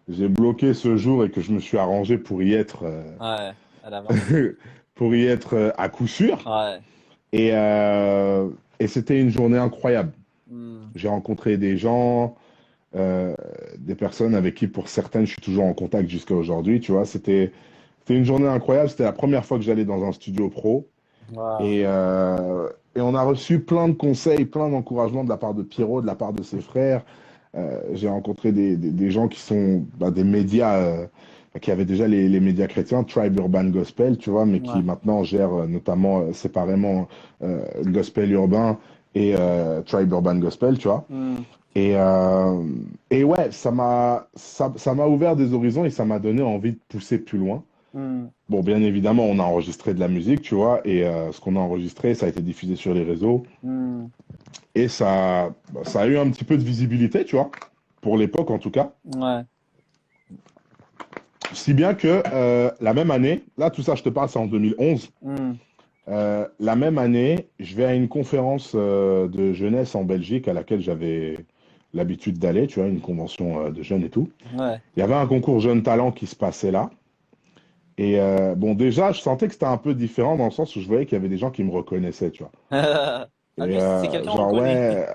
j'ai bloqué ce jour et que je me suis arrangé pour y être, Ouais, à l'avance. pour y être à coup sûr. Ouais. Et, euh, et c'était une journée incroyable. Hmm. J'ai rencontré des gens, euh, des personnes avec qui, pour certaines, je suis toujours en contact jusqu'à aujourd'hui. Tu vois, c'était une journée incroyable. C'était la première fois que j'allais dans un studio pro. Waouh. Et, et on a reçu plein de conseils, plein d'encouragements de la part de Pierrot, de la part de ses frères. J'ai rencontré des gens qui sont des médias, qui avaient déjà les médias chrétiens, Tribe Urban Gospel, tu vois, mais qui Ouais. maintenant gèrent notamment séparément Gospel Urbain et Tribe Urban Gospel, tu vois. Hmm. Et, euh, et ouais, ça m'a ouvert des horizons et ça m'a donné envie de pousser plus loin. Hmm. Bon, bien évidemment, on a enregistré de la musique, tu vois, et ce qu'on a enregistré, ça a été diffusé sur les réseaux. Hmm. Et ça a eu un petit peu de visibilité, tu vois, pour l'époque en tout cas. Ouais. Si bien que la même année, là, tout ça, je te parle, c'est en 2011. Hmm. La même année, je vais à une conférence de jeunesse en Belgique à laquelle j'avais l'habitude d'aller, tu vois, une convention de jeunes et tout. Ouais. Il y avait un concours Jeunes Talents qui se passait là. Et bon, déjà, je sentais que c'était un peu différent dans le sens où je voyais qu'il y avait des gens qui me reconnaissaient, tu vois. Ah, Et lui, c'est quelqu'un qu'on genre, connaît.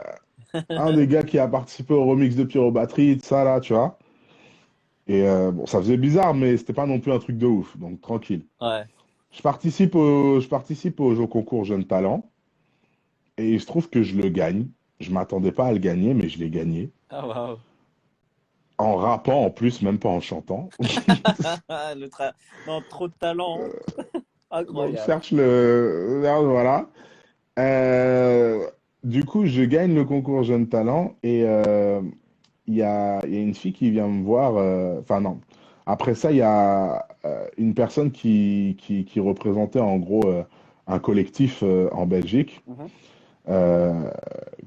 ouais, un des gars qui a participé au remix de Pyro Battery, tout ça là, tu vois. Et bon, ça faisait bizarre, mais c'était pas non plus un truc de ouf, donc tranquille. Ouais. Je participe au jeu concours Jeunes Talents et il se trouve que je le gagne. Je m'attendais pas à le gagner, mais je l'ai gagné. Ah, waouh. En rappant en plus, même pas en chantant. Non, trop de talent. Donc Incroyable. cherche voilà. Euh, du coup, je gagne le concours Jeunes Talents et il y a une fille qui vient me voir. Enfin, non. Après ça, il y a une personne qui représentait en gros un collectif en Belgique Mhm. euh,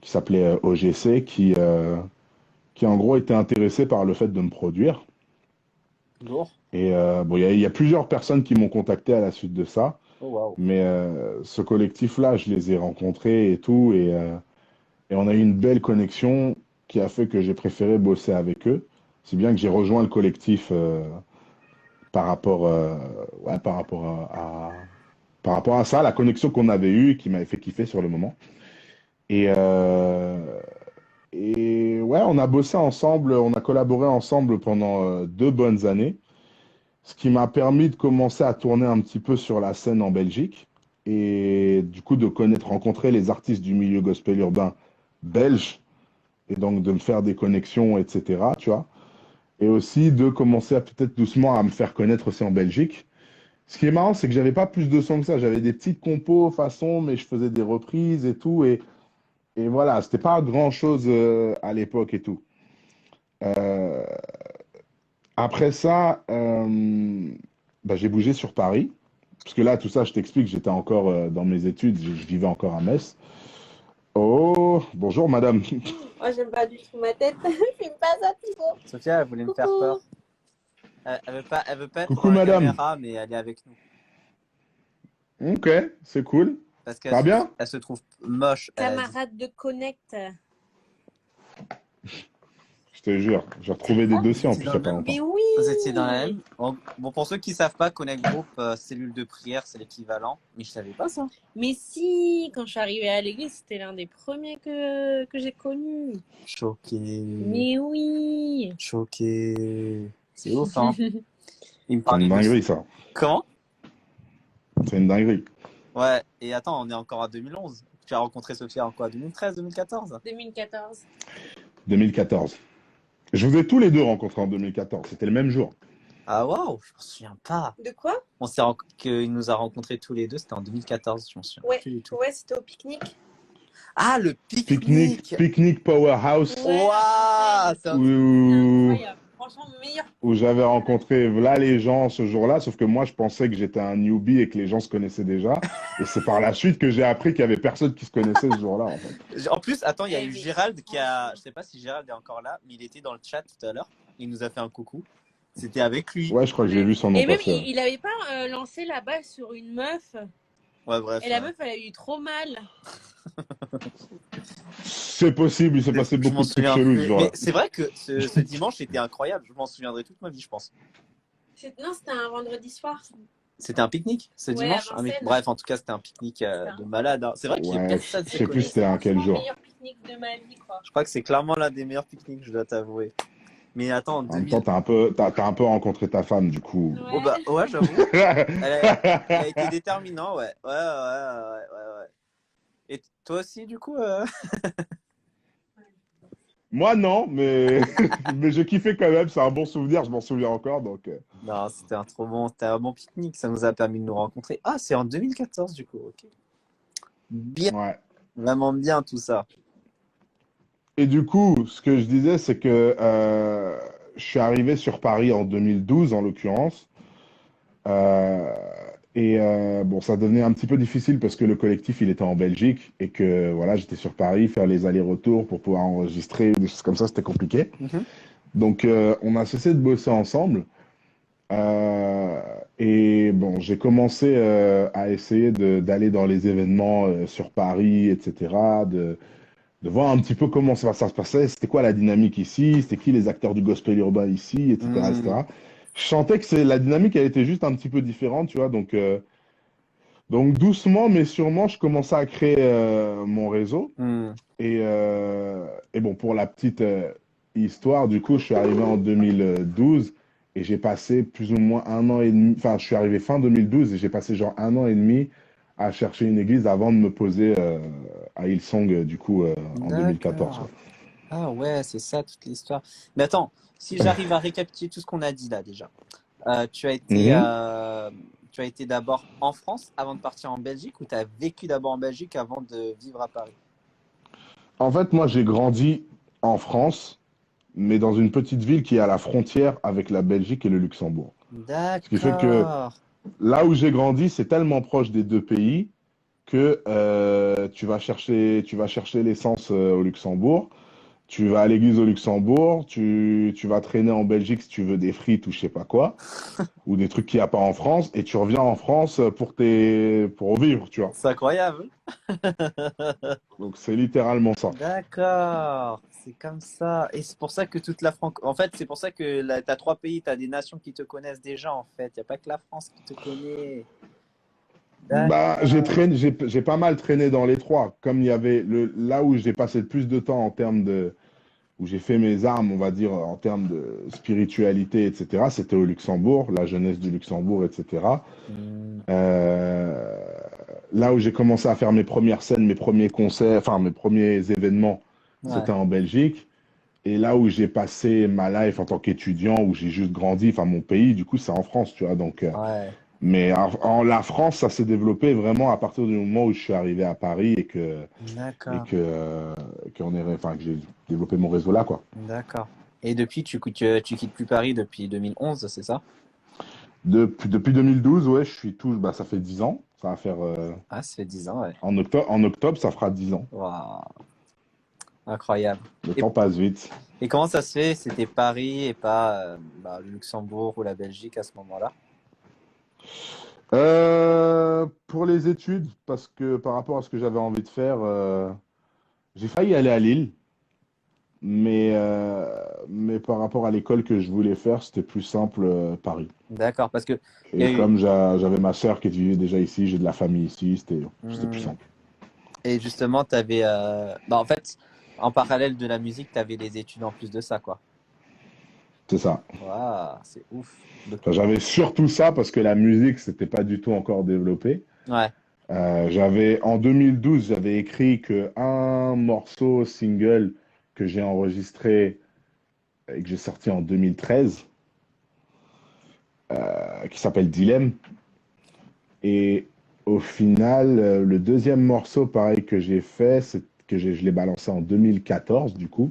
qui s'appelait OGC, qui en gros était intéressé par le fait de me produire. Lourd. Et bon, il y a plusieurs personnes qui m'ont contacté à la suite de ça. Oh, waouh. Mais ce collectif-là, je les ai rencontrés et tout. Et on a eu une belle connexion qui a fait que j'ai préféré bosser avec eux. Si bien que j'ai rejoint le collectif par rapport, ouais, par rapport à ça, la connexion qu'on avait eue et qui m'avait fait kiffer sur le moment. Et, et ouais, on a bossé ensemble, on a collaboré ensemble pendant 2 bonnes années, ce qui m'a permis de commencer à tourner un petit peu sur la scène en Belgique et du coup de connaître, rencontrer les artistes du milieu gospel urbain belge et donc de me faire des connexions, etc. Tu vois. Et aussi de commencer à peut-être doucement à me faire connaître aussi en Belgique. Ce qui est marrant, c'est que j'avais pas plus de sons que ça. J'avais des petites compos façon, mais je faisais des reprises et tout. Et voilà, c'était pas grand-chose à l'époque et tout. Euh, après ça, bah, j'ai bougé sur Paris. Parce que là, tout ça, je t'explique, j'étais encore dans mes études, je vivais encore à Metz. Oh, bonjour madame. Moi, j'aime pas du tout ma tête. Filme pas ça, Thibaut. Sophia, elle voulait me faire peur. Coucou. Elle veut pas être Coucou dans la madame. caméra, mais elle est avec nous. Ok, c'est cool. Parce Ça va bien? elle se trouve moche, elle a dit. Camarade de Connect. Je te jure, j'ai retrouvé des dossiers en C'est plus dans il y a le pas même. longtemps. Mais oui. Vous étiez dans la même. Bon, pour ceux qui savent pas, Connect Group, cellule de prière, c'est l'équivalent. Mais je savais pas ça. Mais si, quand je suis arrivée à l'église, c'était l'un des premiers que j'ai connus. Choqué. Mais oui. Choqué. C'est ouf, hein. Il me C'est parlait une de. dinguerie ça. Comment? C'est une dinguerie. Ouais, et attends, on est encore à 2011. Tu as rencontré Sophia en quoi? 2013, 2014? 2014. 2014. Je vous ai tous les deux rencontrés en 2014. C'était le même jour. Ah waouh, je m'en souviens pas. De quoi? Qu'il nous a rencontrés tous les deux, c'était en 2014, je m'en souviens Ouais. plus du tout. Ouais, c'était au pique-nique. Ah, le pique-nique! Picnic Powerhouse. Ouais. Waouh, c'est Incroyable. Franchement, meilleur. Où j'avais rencontré là les gens ce jour-là, sauf que moi je pensais que j'étais un newbie et que les gens se connaissaient déjà. Et c'est par la suite que j'ai appris qu'il y avait personne qui se connaissait ce jour-là. En fait. En plus, attends, il y a Eh eu oui. Gérald qui a. Je sais pas si Gérald est encore là, mais il était dans le chat tout à l'heure. Il nous a fait un coucou. C'était avec lui. Ouais, je crois que j'ai vu son nom Et même, passer. il avait pas lancé la balle sur une meuf. Ouais, bref. Et la meuf, elle a eu trop mal. C'est possible, il s'est passé Je beaucoup m'en de trucs souviens chelous plus. ce jour-là. Mais c'est vrai que ce dimanche était incroyable. Je m'en souviendrai toute ma vie, je pense. Non, c'était un vendredi soir. C'était un pique-nique ce Ouais, dimanche. à Ah, mais Vincennes. bref, en tout cas, c'était un pique-nique de malade, hein. C'est vrai qu'il y a Ouais, personne je s'est sais plus connu. c'était à quel Franchement, jour. meilleur pique-nique de ma vie, quoi. Je crois que c'est clairement l'un des meilleurs pique-niques, je dois t'avouer. Mais attends, En même temps, t'as un peu rencontré ta femme, du coup. Ouais. Oh bah ouais, j'avoue. Elle a été déterminante, ouais. Ouais. Et toi aussi, du coup Moi, non, mais, mais je kiffais quand même. C'est un bon souvenir, je m'en souviens encore. Donc, Non, c'était un bon pique-nique. Ça nous a permis de nous rencontrer. Ah, c'est en 2014, du coup. Ok. Bien, ouais. vraiment bien tout ça. Et du coup, ce que je disais, c'est que je suis arrivé sur Paris en 2012, en l'occurrence. Euh, bon, ça devenait un petit peu difficile parce que le collectif, il était en Belgique et que voilà, j'étais sur Paris, faire les allers-retours pour pouvoir enregistrer, des choses comme ça, c'était compliqué. Mhm. Donc, on a cessé de bosser ensemble. Euh, et bon, j'ai commencé à essayer d'aller dans les événements sur Paris, etc., de voir un petit peu comment ça se passait, c'était quoi la dynamique ici, c'était qui les acteurs du gospel urbain ici, etc., etc. Je sentais que la dynamique, elle était juste un petit peu différente, tu vois. Donc doucement, mais sûrement, je commençais à créer mon réseau. Mm. Et bon, pour la petite histoire, du coup, je suis arrivé en 2012 et j'ai passé plus ou moins un an et demi. Enfin, je suis arrivé fin 2012 et j'ai passé genre un an et demi à chercher une église avant de me poser à Hillsong, du coup, en 2014. D'accord. Ah ouais, c'est ça toute l'histoire. Mais attends, si j'arrive à récapituler tout ce qu'on a dit là déjà. Tu as été, tu as été d'abord en France avant de partir en Belgique ou tu as vécu d'abord en Belgique avant de vivre à Paris? En fait, moi, j'ai grandi en France, mais dans une petite ville qui est à la frontière avec la Belgique et le Luxembourg. Ce qui fait que D'accord. là où j'ai grandi, c'est tellement proche des deux pays que tu vas chercher l'essence au Luxembourg, tu vas à l'église au Luxembourg, tu vas traîner en Belgique si tu veux des frites ou je sais pas quoi, ou des trucs qu'il n'y a pas en France, et tu reviens en France pour vivre, tu vois. C'est incroyable. Donc c'est littéralement ça. D'accord. C'est comme ça. Et c'est pour ça que toute la France. En fait, c'est pour ça que tu as trois pays, tu as des nations qui te connaissent déjà, en fait. Il n'y a pas que la France qui te connaît. Bah, j'ai pas mal traîné dans les trois. Comme il y avait là où j'ai passé le plus de temps en termes où j'ai fait mes armes, on va dire, en termes de spiritualité, etc., c'était au Luxembourg, la jeunesse du Luxembourg, etc. Euh, Là où j'ai commencé à faire mes premières scènes, mes premiers concerts, enfin mes premiers événements, Ouais. c'était en Belgique. Et là où j'ai passé ma life en tant qu'étudiant, où j'ai juste grandi, enfin mon pays, du coup, c'est en France, tu vois. Donc, Ouais. mais la France, ça s'est développé vraiment à partir du moment où je suis arrivé à Paris et D'accord. que j'ai développé mon réseau là, quoi. D'accord. Et depuis, tu quittes plus Paris depuis 2011, c'est ça? Depuis 2012, ouais, je suis tout. Bah, ça fait 10 ans. Ça va faire Ah, ça fait 10 ans, ouais. en octobre, ça fera 10 ans. Waouh, incroyable. Le Et, temps passe vite. et comment ça se fait? C'était Paris et pas le Luxembourg ou la Belgique à ce moment-là? Pour les études, parce que par rapport à ce que j'avais envie de faire, j'ai failli aller à Lille, mais par rapport à l'école que je voulais faire, c'était plus simple Paris. D'accord, parce que il y Et a eu. comme j'avais ma sœur qui vivait déjà ici, j'ai de la famille ici, c'était plus Hmm. simple. Et justement, tu avais. En fait, en parallèle de la musique, tu avais les études en plus de ça, quoi. C'est ça. Waouh, c'est ouf. Enfin, j'avais surtout ça parce que la musique, c'était pas du tout encore développé. Ouais, En 2012, j'avais écrit que un morceau single que j'ai enregistré et que j'ai sorti en 2013, qui s'appelle Dilemme. Et au final, le deuxième morceau, pareil, que j'ai fait, c'est que je l'ai balancé en 2014, du coup.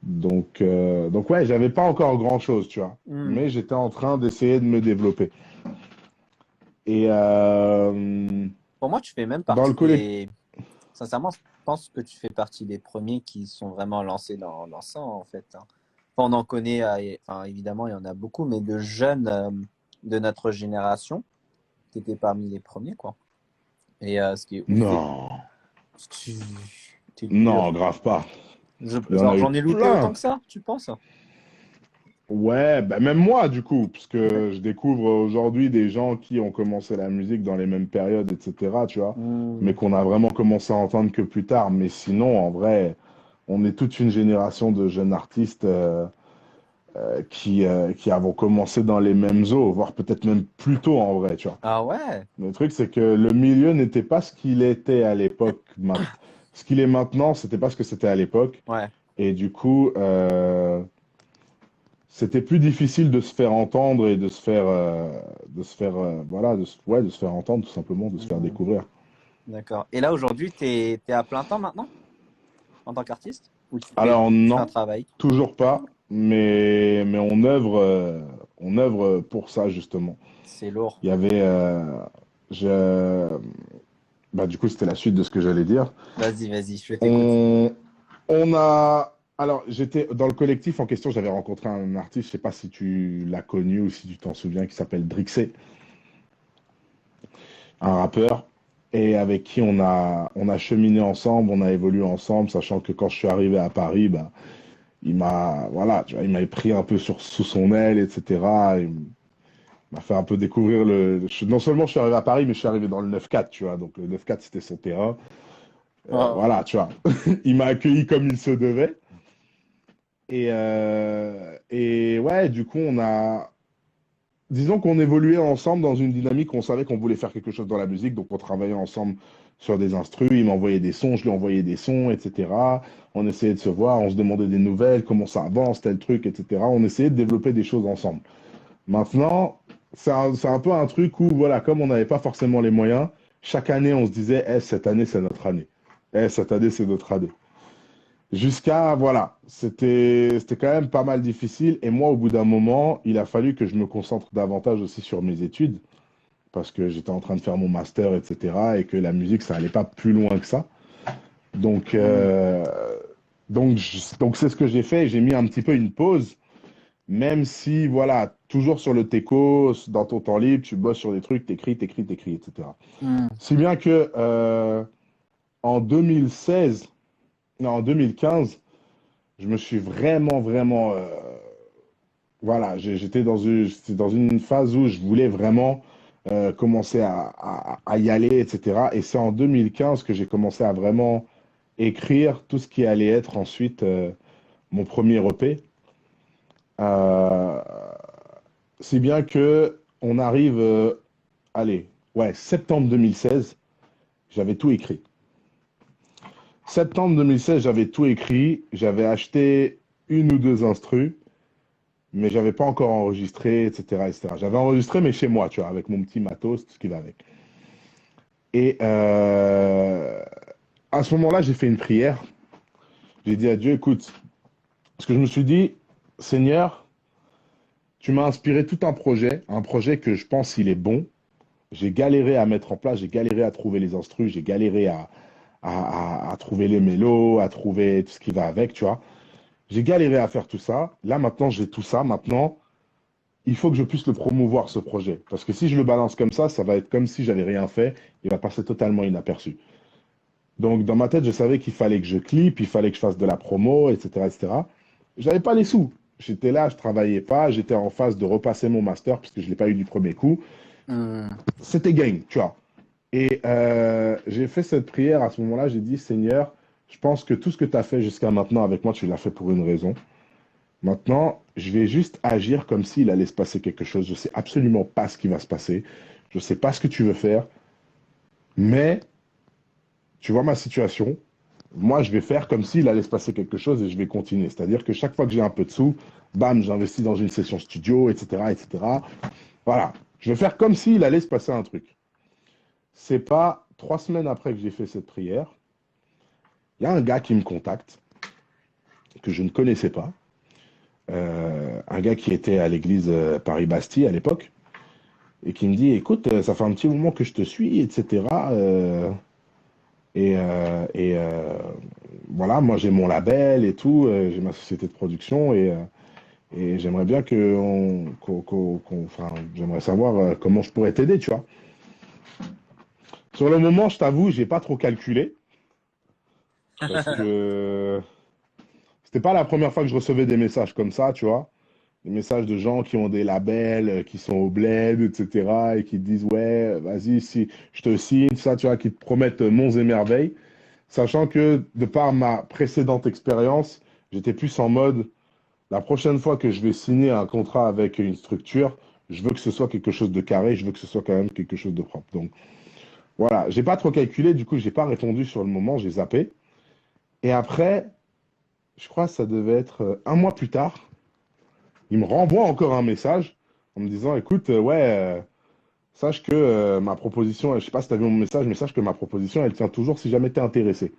Donc ouais, j'avais pas encore grand-chose, tu vois. hmm. Mais j'étais en train d'essayer de me développer. Et Pour moi, tu fais même dans le partie collectif. des. Sincèrement, je pense que tu fais partie des premiers qui sont vraiment lancés dans ça, en fait, hein. Enfin, on en connaît, enfin, évidemment, il y en a beaucoup, mais de jeunes de notre génération, tu étais parmi les premiers, quoi. Et ce qui est ouf, c'est Non, que t'es non, dur. grave pas. Il y en Genre, a eu j'en ai loupé autant plein. que ça, tu penses? Ouais, bah même moi, du coup, parce que je découvre aujourd'hui des gens qui ont commencé la musique dans les mêmes périodes, etc., tu vois, mais Hmm. qu'on a vraiment commencé à entendre que plus tard. Mais sinon, en vrai, on est toute une génération de jeunes artistes qui avons commencé dans les mêmes eaux, voire peut-être même plus tôt, en vrai, tu vois. Ah ouais? Le truc, c'est que le milieu n'était pas ce qu'il était à l'époque. Ce qu'il est maintenant, c'était pas ce que c'était à l'époque. Ouais. Et du coup, c'était plus difficile de se faire entendre et voilà, ouais, de se faire entendre tout simplement, de se faire Hmm. découvrir. D'accord. Et là, aujourd'hui, t'es à plein temps maintenant, en tant qu'artiste? Ou Alors tu fais un non, travail? toujours pas, mais on œuvre pour ça justement. C'est lourd. Il y avait, je, bah du coup c'était la suite de ce que j'allais dire. Vas-y, vas-y, je t'écoute. On, alors j'étais dans le collectif en question, j'avais rencontré un artiste, je sais pas si tu l'as connu ou si tu t'en souviens, qui s'appelle Drixé, un rappeur, et avec qui on a cheminé ensemble, on a évolué ensemble, sachant que quand je suis arrivé à Paris, bah, voilà, tu vois, il m'avait pris un peu sous son aile, etc. Il m'a fait un peu découvrir non seulement je suis arrivé à Paris, mais je suis arrivé dans le 9-4, tu vois, donc le 9-4 c'était son terrain. Oh. Voilà, tu vois, il m'a accueilli comme il se devait. Et ouais, du coup, disons qu'on évoluait ensemble dans une dynamique, on savait qu'on voulait faire quelque chose dans la musique, donc on travaillait ensemble sur des instrus, il m'envoyait des sons, je lui envoyais des sons, etc. On essayait de se voir, on se demandait des nouvelles, comment ça avance, tel truc, etc. On essayait de développer des choses ensemble. Maintenant, c'est un peu un truc où, voilà, comme on n'avait pas forcément les moyens, chaque année, on se disait, eh, cette année, c'est notre année. Eh, cette année, c'est notre année. Jusqu'à, voilà, c'était quand même pas mal difficile. Et moi, au bout d'un moment, il a fallu que je me concentre davantage aussi sur mes études, parce que j'étais en train de faire mon master, etc. Et que la musique, ça allait pas plus loin que ça. Donc, Hmm. donc c'est ce que j'ai fait. J'ai mis un petit peu une pause, même si, voilà, toujours sur le techo, dans ton temps libre, tu bosses sur des trucs, t'écris, etc. Hmm. Si bien que en 2016, non, en 2015, je me suis vraiment, voilà, j'étais dans une phase où je voulais vraiment commencer à y aller, etc. Et c'est en 2015 que j'ai commencé à vraiment écrire tout ce qui allait être ensuite mon premier EP. Euh, si bien que on arrive, allez, ouais, septembre 2016, j'avais tout écrit. Septembre 2016, j'avais tout écrit, j'avais acheté une ou deux instrus, mais j'avais pas encore enregistré, etc., etc. J'avais enregistré, mais chez moi, tu vois, avec mon petit matos, tout ce qui va avec. Et à ce moment-là, j'ai fait une prière. J'ai dit à Dieu, écoute, parce que je me suis dit, Seigneur, tu m'as inspiré tout un projet que je pense il est bon. J'ai galéré à mettre en place, j'ai galéré à trouver les instrus, j'ai galéré à trouver les mélos, à trouver tout ce qui va avec, tu vois. J'ai galéré à faire tout ça. Là, maintenant, j'ai tout ça. Maintenant, il faut que je puisse le promouvoir, ce projet. Parce que si je le balance comme ça va être comme si j'avais rien fait. Il va passer totalement inaperçu. Donc, dans ma tête, je savais qu'il fallait que je clippe, il fallait que je fasse de la promo, etc., etc. Je n'avais pas les sous. J'étais là, je travaillais pas, j'étais en phase de repasser mon master parce que je ne l'ai pas eu du premier coup. Hmm. C'était game, tu vois. Et j'ai fait cette prière à ce moment-là. J'ai dit, Seigneur, je pense que tout ce que tu as fait jusqu'à maintenant avec moi, tu l'as fait pour une raison. Maintenant, je vais juste agir comme s'il allait se passer quelque chose. Je ne sais absolument pas ce qui va se passer. Je ne sais pas ce que tu veux faire. Mais tu vois ma situation. Moi, je vais faire comme s'il allait se passer quelque chose et je vais continuer. C'est-à-dire que chaque fois que j'ai un peu de sous, bam, j'investis dans une session studio, etc., etc. Voilà. Je vais faire comme s'il allait se passer un truc. C'est pas 3 semaines après que j'ai fait cette prière, il y a un gars qui me contacte, que je ne connaissais pas. Un gars qui était à l'église Paris-Bastille à l'époque, et qui me dit, écoute, ça fait un petit moment que je te suis, etc. Voilà, moi j'ai mon label et tout, j'ai ma société de production et j'aimerais bien enfin, j'aimerais savoir comment je pourrais t'aider, tu vois. Sur le moment, je t'avoue, j'ai pas trop calculé parce que c'était pas la première fois que je recevais des messages comme ça, tu vois. Des messages de gens qui ont des labels, qui sont au bled, etc. et qui te disent, ouais, vas-y, si je te signe, ça, tu vois, qui te promettent monts et merveilles. Sachant que de par ma précédente expérience, j'étais plus en mode, la prochaine fois que je vais signer un contrat avec une structure, je veux que ce soit quelque chose de carré, je veux que ce soit quand même quelque chose de propre. Donc voilà, j'ai pas trop calculé, du coup, j'ai pas répondu sur le moment, j'ai zappé. Et après, je crois que ça devait être 1 mois plus tard, il me renvoie encore un message en me disant, écoute, ouais, sache que ma proposition, je sais pas si tu as vu mon message, mais sache que ma proposition, elle tient toujours si jamais tu es intéressé.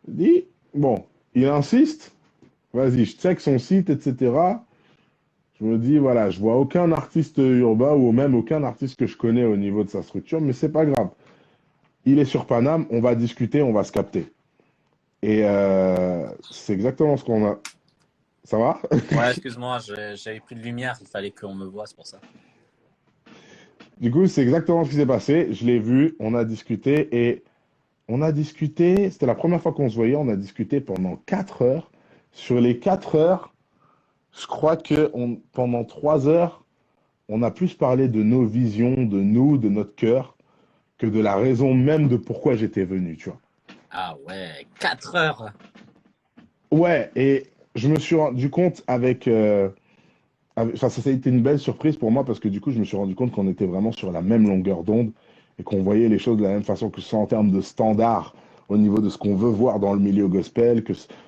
Je dis, bon, il insiste, vas-y, je check son site, etc. Je me dis, voilà, je vois aucun artiste urbain ou même aucun artiste que je connais au niveau de sa structure, mais c'est pas grave. Il est sur Paname, on va discuter, on va se capter. Et c'est exactement ce qu'on a. Ça va? Ouais, excuse-moi, j'avais pris de lumière, il fallait qu'on me voie, c'est pour ça. Du coup, c'est exactement ce qui s'est passé. Je l'ai vu, on a discuté et on a discuté. C'était la première fois qu'on se voyait. On a discuté pendant 4 heures. Sur les 4 heures, je crois que pendant 3 heures, on a plus parlé de nos visions, de nous, de notre cœur, que de la raison même de pourquoi j'étais venu, tu vois. Ah ouais, 4 heures. Ouais, et je me suis rendu compte enfin, ça a été une belle surprise pour moi parce que du coup, je me suis rendu compte qu'on était vraiment sur la même longueur d'onde et qu'on voyait les choses de la même façon, que ce soit en termes de standards, au niveau de ce qu'on veut voir dans le milieu gospel,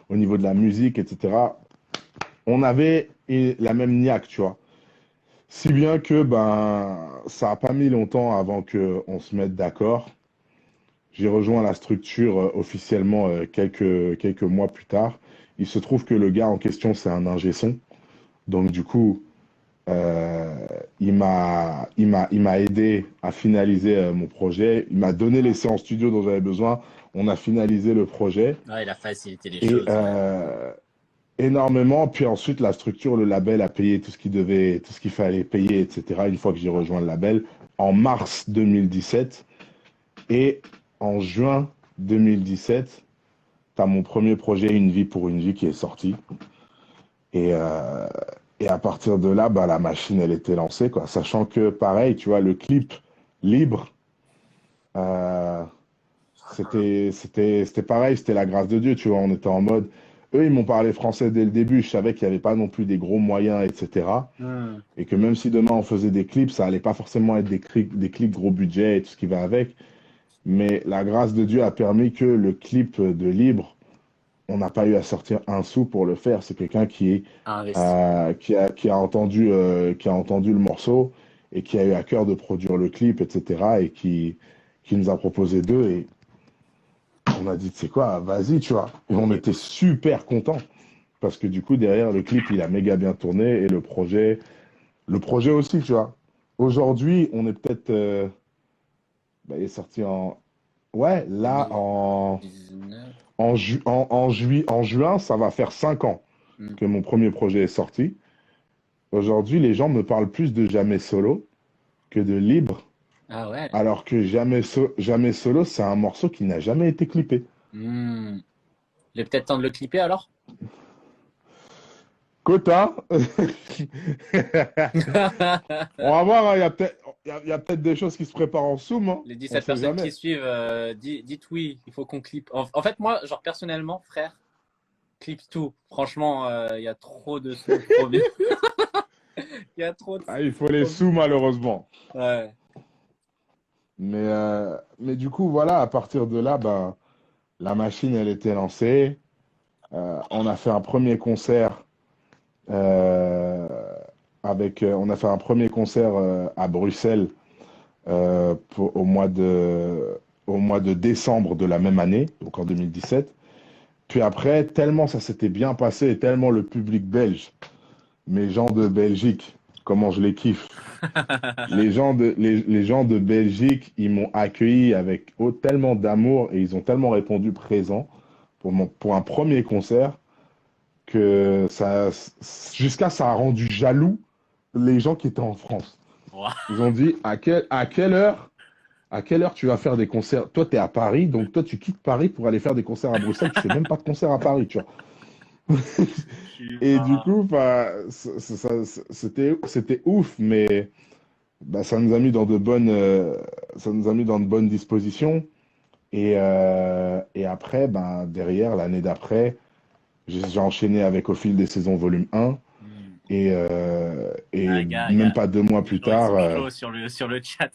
au niveau de la musique, etc. On avait la même niaque, tu vois. Si bien que ben, ça n'a pas mis longtemps avant qu'on se mette d'accord. J'ai rejoint la structure officiellement quelques mois plus tard. Il se trouve que le gars en question, c'est un ingé son. Donc du coup, euh, il m'a aidé à finaliser mon projet. Il m'a donné les séances studio dont j'avais besoin. On a finalisé le projet. Ouais, il a facilité les Et choses, ouais. énormément. Puis ensuite, la structure, le label a payé tout ce qu'il fallait payer, etc. Une fois que j'ai rejoint le label en mars 2017 et en juin 2017, tu as mon premier projet Une vie pour une vie qui est sorti. Et, euh, et à partir de là, bah, la machine, elle était lancée, quoi. Sachant que, pareil, tu vois, le clip libre, euh, c'était pareil, c'était la grâce de Dieu, tu vois. On était en mode. Eux, ils m'ont parlé français dès le début. Je savais qu'il n'y avait pas non plus des gros moyens, etc. Hmm. Et que même si demain on faisait des clips, ça allait pas forcément être des clips gros budget et tout ce qui va avec. Mais la grâce de Dieu a permis que le clip de Libre, on n'a pas eu à sortir un sou pour le faire. C'est quelqu'un Investi. qui a entendu le morceau et qui a eu à cœur de produire le clip, etc. et qui nous a proposé d'eux. Et on a dit, tu sais quoi, vas-y, tu vois. Et on était super contents. parce que du coup, derrière, le clip, il a méga bien tourné et le projet aussi, tu vois. Aujourd'hui, on est peut-être. Il est sorti en. Ouais, là, 2019. en juin, ça va faire 5 ans Hmm. que mon premier projet est sorti. Aujourd'hui, les gens me parlent plus de Jamais Solo que de Libre, Ah ouais. alors que Jamais Solo, c'est un morceau qui n'a jamais été clippé. Hmm. Il est peut-être temps de le clipper alors? Quota. On va voir, hein, il y a peut-être des choses qui se préparent en soum, hein. Les On 17 sait personnes qui jamais. suivent, dites oui, il faut qu'on clippe. En fait, moi, genre personnellement, frère, clip tout. Franchement, il y a trop de sons trop bien. Il y a trop de Ah, sons il faut les trop bien. sous, malheureusement. Ouais. Mais du coup, voilà, à partir de là, ben, la machine, elle était lancée. On a fait un premier concert euh, on a fait un premier concert à Bruxelles au mois de décembre de la même année, donc en 2017. Puis après, tellement ça s'était bien passé et tellement le public belge, mes gens de Belgique, comment je les kiffe. Les gens de Belgique, ils m'ont accueilli avec tellement d'amour et ils ont tellement répondu présent pour un premier concert que jusqu'à ça a rendu jaloux les gens qui étaient en France. Wow. Ils ont dit à quelle heure tu vas faire des concerts? Toi, tu es à Paris, donc toi, tu quittes Paris pour aller faire des concerts à Bruxelles. Tu fais même pas de concert à Paris, tu vois. Je suis Et du mort. coup, bah, c'était ouf, mais bah, ça nous a mis dans ça nous a mis dans de bonnes dispositions. Et après, ben, derrière, l'année d'après, j'ai enchaîné avec Au fil des saisons volume 1. Hmm. Et Ah, gars, il y même a pas 2 mois les plus gens, ils tard, sont chauds sur le chat.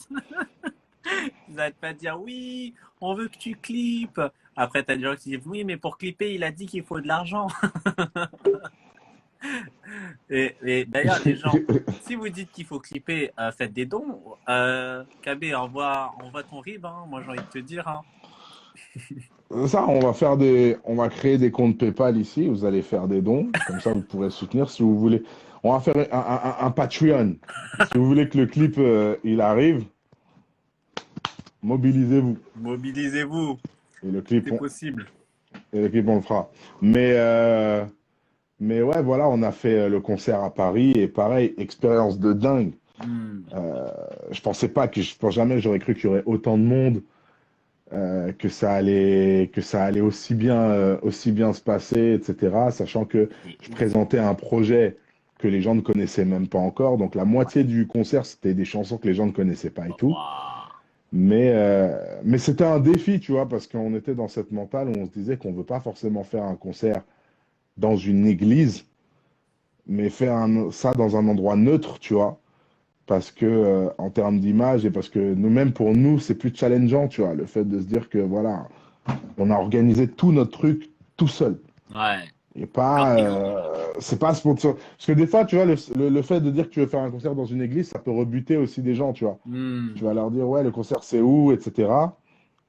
Ils n'arrêtent pas de dire oui, on veut que tu clips. Après, t'as des gens qui disent oui, mais pour clipper, il a dit qu'il faut de l'argent. Et d'ailleurs, les gens, si vous dites qu'il faut clipper, faites des dons. KB, envoie ton RIB, hein. Moi, j'ai envie de te dire, hein. ça, on va créer des comptes PayPal ici. Vous allez faire des dons. Comme ça, vous pourrez soutenir si vous voulez. On va faire un Patreon. Si vous voulez que le clip, il arrive, mobilisez-vous. Mobilisez-vous, Et le clip, c'est possible. on le fera. Mais, euh, mais ouais, voilà, on a fait le concert à Paris. Et pareil, expérience de dingue. Hmm. Je pense jamais j'aurais cru qu'il y aurait autant de monde. Que ça allait aussi bien se passer, etc. Sachant que C'est je ouf. présentais un projet que les gens ne connaissaient même pas encore. Donc la moitié Ouais. du concert, c'était des chansons que les gens ne connaissaient pas et tout. Waouh. Mais c'était un défi, tu vois, parce qu'on était dans cette mentale où on se disait qu'on ne veut pas forcément faire un concert dans une église, mais faire ça dans un endroit neutre, tu vois. Parce que en termes d'image et parce que nous-mêmes, pour nous, c'est plus challengeant, tu vois, le fait de se dire que voilà, on a organisé tout notre truc tout seul. Ouais. Et pas, c'est pas sponsor. Parce que des fois, tu vois, le fait de dire que tu veux faire un concert dans une église, ça peut rebuter aussi des gens, tu vois. Hmm. Tu vas leur dire, ouais, le concert c'est où, etc.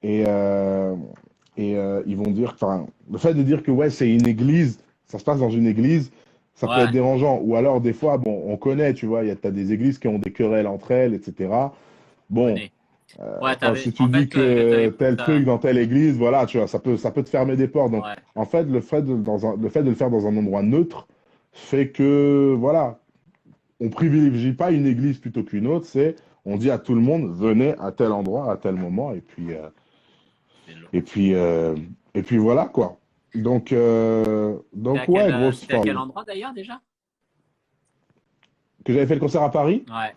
Et, euh, ils vont dire, enfin, le fait de dire que ouais, c'est une église, ça se passe dans une église, ça peut être Ouais. dérangeant. Ou alors, des fois, bon, on connaît, tu vois, t'as des églises qui ont des querelles entre elles, etc. On Bon, connaît. Ouais, quand si tu en dis fait, que tel truc dans telle église, voilà, tu vois, ça peut te fermer des portes. Donc, ouais. en fait, le fait de le faire dans un endroit neutre fait que, voilà, on privilégie pas une église plutôt qu'une autre. On dit à tout le monde, venez à tel endroit, à tel moment, C'est lourd. et puis, euh, et puis voilà, quoi. Donc ouais, grosse, C'était à enfin, quel endroit d'ailleurs déjà? que j'avais fait le concert à Paris, Ouais.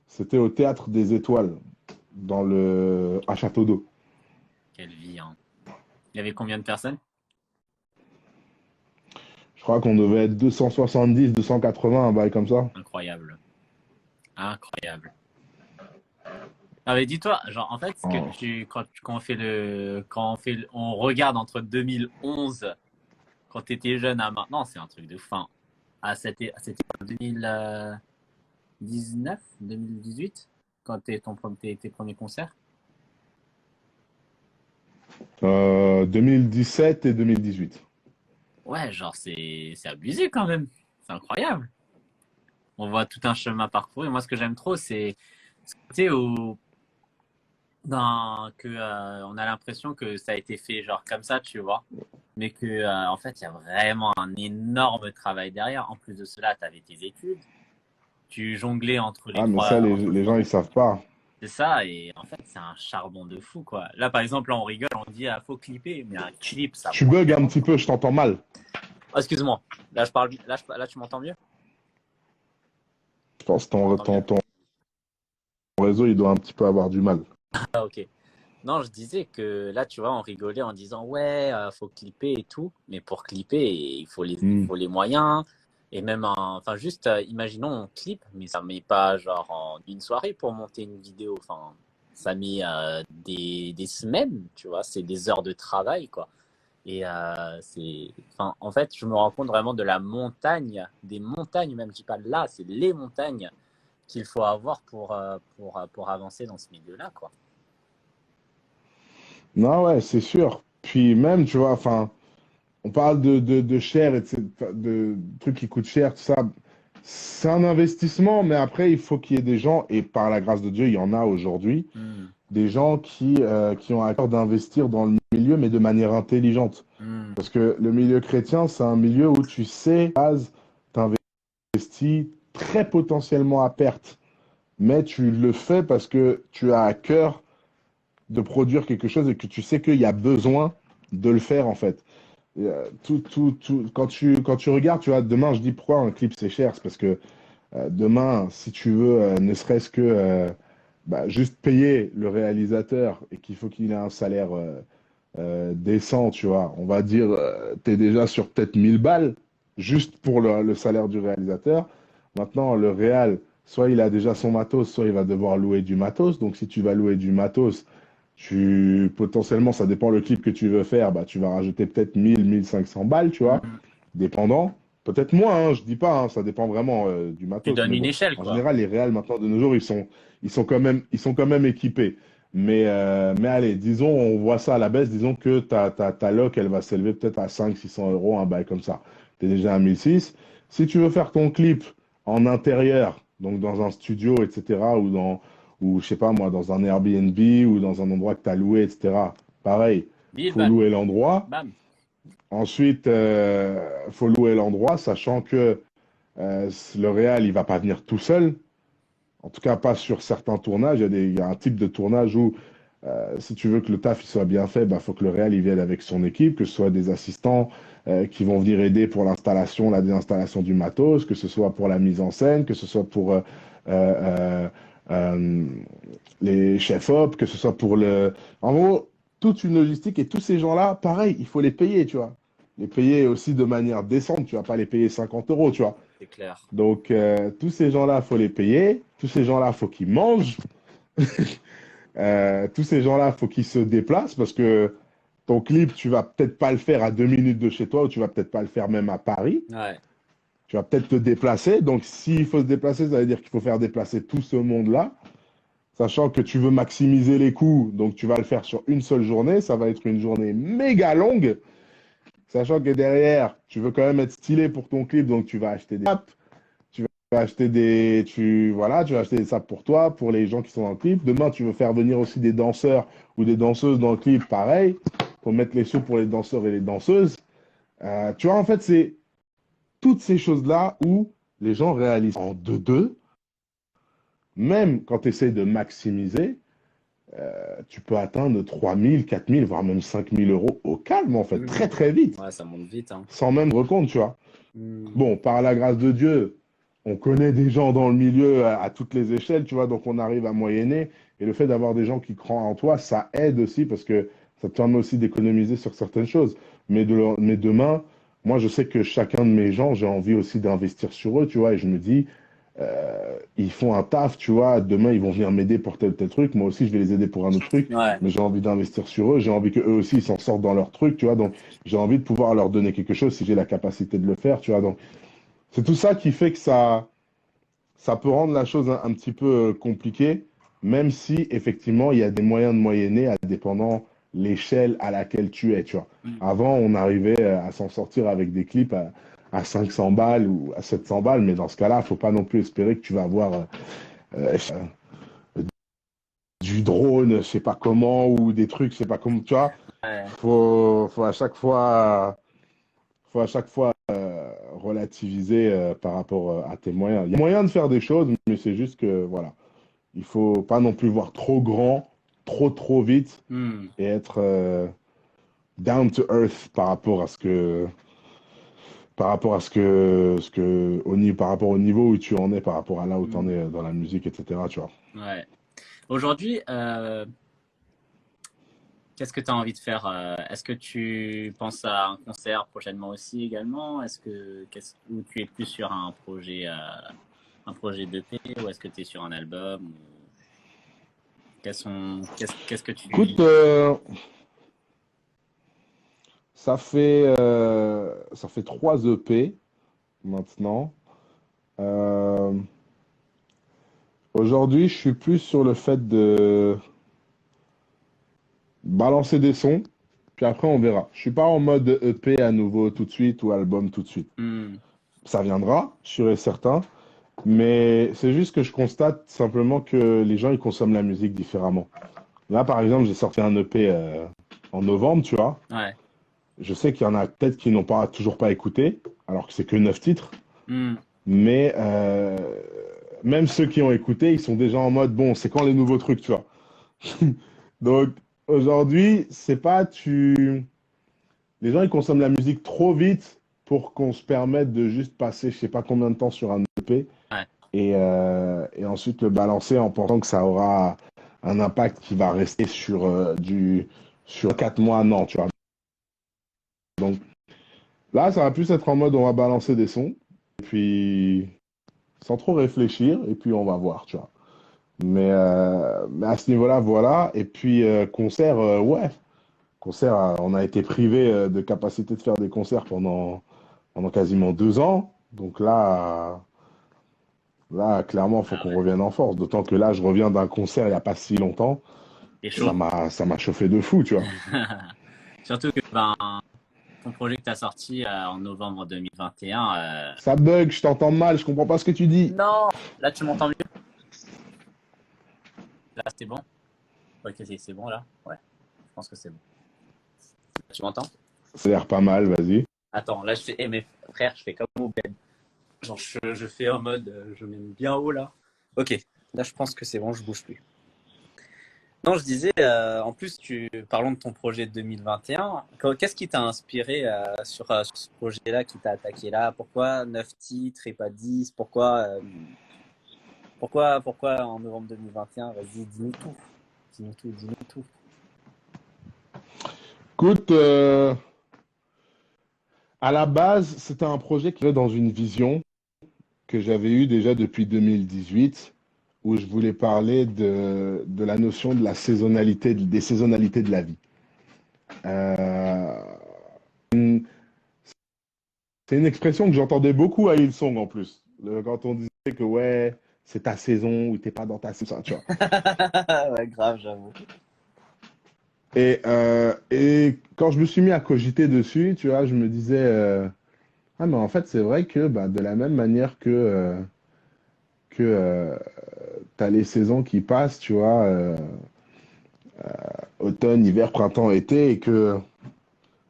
c'était au Théâtre des Étoiles, à Château d'Eau. Quelle vie, hein. Il y avait combien de personnes? Je crois qu'on devait être 270, 280, un bail comme ça. Incroyable. Incroyable. Ah mais dis-toi, genre en fait, ce que Oh. quand on regarde entre 2011, quand t'étais jeune à maintenant, c'est un truc de fin. C'était en 2019, 2018, quand tes premiers concerts. 2017 et 2018. Ouais, genre, c'est abusé quand même. C'est incroyable. On voit tout un chemin parcouru. Moi, ce que j'aime trop, c'est ce côté où on a l'impression que ça a été fait genre comme ça, tu vois. Mais que en fait, il y a vraiment un énorme travail derrière. En plus de cela, tu avais tes études. Tu jonglais entre les Ah, mais ça, trois, entre les gens, trois. ils savent pas. C'est ça, et en fait, c'est un charbon de fou, quoi. Là, par exemple, là, on rigole, on dit, ah, faut clipper, mais un clip, ça Tu prend bugs du un temps. petit peu, je t'entends mal. Oh, excuse-moi. Là, je parle, là, tu m'entends mieux? Je pense que Tu m'entends mieux? ton réseau, il doit un petit peu avoir du mal. Ah, ok. Non, je disais que là, tu vois, on rigolait en disant, ouais, faut clipper et tout. Mais pour clipper, il Hmm. faut les moyens. Et même, enfin, juste, imaginons, on clip, mais ça met pas, genre, en une soirée pour monter une vidéo. Enfin, ça met des semaines, tu vois, c'est des heures de travail, quoi. Et enfin, en fait, je me rends compte vraiment de la montagne, des montagnes même, je dis pas là, c'est les montagnes qu'il faut avoir pour avancer dans ce milieu-là, quoi. Non, ouais, c'est sûr. Puis même, tu vois, enfin, on parle de cher, et de trucs qui coûtent cher, tout ça. C'est un investissement, mais après, il faut qu'il y ait des gens, et par la grâce de Dieu, il y en a aujourd'hui, Mm, des gens qui ont à cœur d'investir dans le milieu, mais de manière intelligente. mm, Parce que le milieu chrétien, c'est un milieu où tu sais, tu investis très potentiellement à perte, mais tu le fais parce que tu as à cœur de produire quelque chose et que tu sais qu'il y a besoin de le faire, en fait. Quand tu regardes, tu vois, demain, je dis pourquoi un clip c'est cher, c'est parce que demain, si tu veux, ne serait-ce que juste payer le réalisateur et qu'il faut qu'il ait un salaire décent, tu vois, on va dire, tu es déjà sur peut-être 1000 balles juste pour le salaire du réalisateur. Maintenant, le réal, soit il a déjà son matos, soit il va devoir louer du matos. Donc, si tu vas louer du matos, potentiellement, ça dépend le clip que tu veux faire, bah, tu vas rajouter peut-être 1000, 1500 balles, tu vois, mm. dépendant. Peut-être moins, hein, je dis pas, hein, ça dépend vraiment du Tu matos. donnes Mais une bon, échelle, en quoi. général, les réals maintenant de nos jours, ils sont quand même équipés. Mais allez, disons, on voit ça à la baisse, disons que ta loc, elle va s'élever peut-être à 500, 600 euros, un bail comme ça. Tu es déjà à 1006. Si tu veux faire ton clip en intérieur, donc dans un studio, etc., ou je sais pas moi, dans un Airbnb ou dans un endroit que tu as loué, etc., pareil, 1000 faut balles. louer l'endroit. Bam. Ensuite, faut louer l'endroit, sachant que le réal, il va pas venir tout seul. En tout cas, pas sur certains tournages. Il y a un type de tournage où, si tu veux que le taf il soit bien fait, bah, faut que le réal il vienne avec son équipe, que ce soit des assistants qui vont venir aider pour l'installation, la désinstallation du matos, que ce soit pour la mise en scène, que ce soit pour euh, euh, les chefs-op, que ce soit pour le... En gros, toute une logistique et tous ces gens-là, pareil, il faut les payer, tu vois. Les payer aussi de manière décente, tu vas pas les payer 50 euros, tu vois. C'est clair. Donc, tous ces gens-là, faut les payer. Tous ces gens-là, faut qu'ils mangent. Tous ces gens-là, faut qu'ils se déplacent parce que ton clip, tu vas peut-être pas le faire à 2 minutes de chez toi ou tu vas peut-être pas le faire même à Paris. Ouais. Tu vas peut-être te déplacer. Donc, s'il faut se déplacer, ça veut dire qu'il faut faire déplacer tout ce monde-là, sachant que tu veux maximiser les coûts. Donc, tu vas le faire sur une seule journée. Ça va être une journée méga longue, sachant que derrière, tu veux quand même être stylé pour ton clip. Donc, tu vas acheter des apps. Tu vas acheter voilà, tu vas acheter des sapes pour toi, pour les gens qui sont dans le clip. Demain, tu veux faire venir aussi des danseurs ou des danseuses dans le clip, pareil, pour mettre les sous pour les danseurs et les danseuses. Tu vois, en fait, c'est toutes ces choses-là où les gens réalisent en deux-deux, même quand tu essaies de maximiser, tu peux atteindre 3000, 4000, voire même 5000 euros au calme, en fait, très Mhm. très vite, Ouais, ça monte vite, hein. sans même recompte, tu vois. Mm. Bon, par la grâce de Dieu, on connaît des gens dans le milieu à toutes les échelles, tu vois, donc on arrive à moyenner. Et le fait d'avoir des gens qui croient en toi, ça aide aussi parce que ça te permet aussi d'économiser sur certaines choses. Mais demain, moi, je sais que chacun de mes gens, j'ai envie aussi d'investir sur eux, tu vois, et je me dis, ils font un taf, tu vois, demain, ils vont venir m'aider pour tel ou tel truc. Moi aussi, je vais les aider pour un autre truc, Ouais. mais j'ai envie d'investir sur eux. J'ai envie qu'eux aussi, ils s'en sortent dans leur truc, tu vois, donc j'ai envie de pouvoir leur donner quelque chose si j'ai la capacité de le faire, tu vois, donc. C'est tout ça qui fait que ça peut rendre la chose un petit peu compliquée, même si effectivement il y a des moyens de moyenner, à dépendant l'échelle à laquelle tu es, tu vois. Mm. Avant, on arrivait à s'en sortir avec des clips à 500 balles ou à 700 balles, mais dans ce cas-là, il ne faut pas non plus espérer que tu vas avoir euh, du drone, je sais pas comment, ou des trucs, je sais pas comment, tu vois. Ouais. Faut à chaque fois relativiser par rapport à tes moyens. Il y a moyen de faire des choses, mais c'est juste que, voilà, il faut pas non plus voir trop grand, trop vite Mm. et être down to earth par rapport au niveau où tu en es, par rapport à là où tu en Mm. es dans la musique, etc. Tu vois. Ouais. Aujourd'hui, qu'est-ce que tu as envie de faire? Est-ce que tu penses à un concert prochainement aussi également? Ou tu es plus sur un projet d'EP ou est-ce que tu es sur un album? Qu'est-ce que tu... Écoute, ça fait 3 EP maintenant. Euh, Aujourd'hui, je suis plus sur le fait de balancer des sons, puis après on verra. Je suis pas en mode EP à nouveau tout de suite ou album tout de suite. Hmm. Ça viendra, sûr et certain, mais c'est juste que je constate simplement que les gens ils consomment la musique différemment. Là, par exemple, j'ai sorti un EP en novembre, tu vois. Ouais. Je sais qu'il y en a peut-être qui n'ont pas toujours pas écouté, alors que c'est que 9 titres, Hmm. mais même ceux qui ont écouté, ils sont déjà en mode bon, c'est quand les nouveaux trucs, tu vois. Donc aujourd'hui, c'est pas tu. Les gens ils consomment la musique trop vite pour qu'on se permette de juste passer je sais pas combien de temps sur un EP Ouais. et ensuite le balancer en pensant que ça aura un impact qui va rester sur 4 mois, non, tu vois. Donc là, ça va plus être en mode on va balancer des sons, et puis sans trop réfléchir, et puis on va voir, tu vois. Mais à ce niveau-là, voilà. Et puis concert, ouais. Concert, on a été privé de capacité de faire des concerts pendant quasiment 2 ans. Donc là, clairement, il faut Ah qu'on ouais. revienne en force. D'autant que là, je reviens d'un concert il n'y a pas si longtemps. C'est Ça chaud. m'a chauffé de fou, tu vois. Surtout que ton projet que tu as sorti en novembre 2021. Ça bug, je t'entends mal, je comprends pas ce que tu dis. Non! Là, tu m'entends mieux? Là, c'est bon? Ok, c'est bon là? Ouais, je pense que c'est bon. Tu m'entends? Ça a l'air pas mal, vas-y. Attends, là, mes frères, je fais comme au bled. Genre, je fais en mode, je mets bien haut là. Ok, là, je pense que c'est bon, je bouge plus. Non, je disais, en plus, parlons de ton projet de 2021. Qu'est-ce qui t'a inspiré sur ce projet-là, qui t'a attaqué là? Pourquoi 9 titres et pas 10? Pourquoi en novembre 2021? Vas-y, dis-nous tout. Dis-nous tout, dis-nous tout. Écoute, à la base, c'était un projet qui était dans une vision que j'avais eue déjà depuis 2018, où je voulais parler de la notion de la saisonnalité, des saisonnalités de la vie. Euh, c'est une expression que j'entendais beaucoup à Hillsong en plus. Quand on disait que ouais, c'est ta saison ou t'es pas dans ta saison, tu vois. Ouais, grave, j'avoue. Et quand je me suis mis à cogiter dessus, tu vois, je me disais, ah mais en fait c'est vrai que bah, de la même manière que t'as les saisons qui passent, tu vois, automne, hiver, printemps, été, et que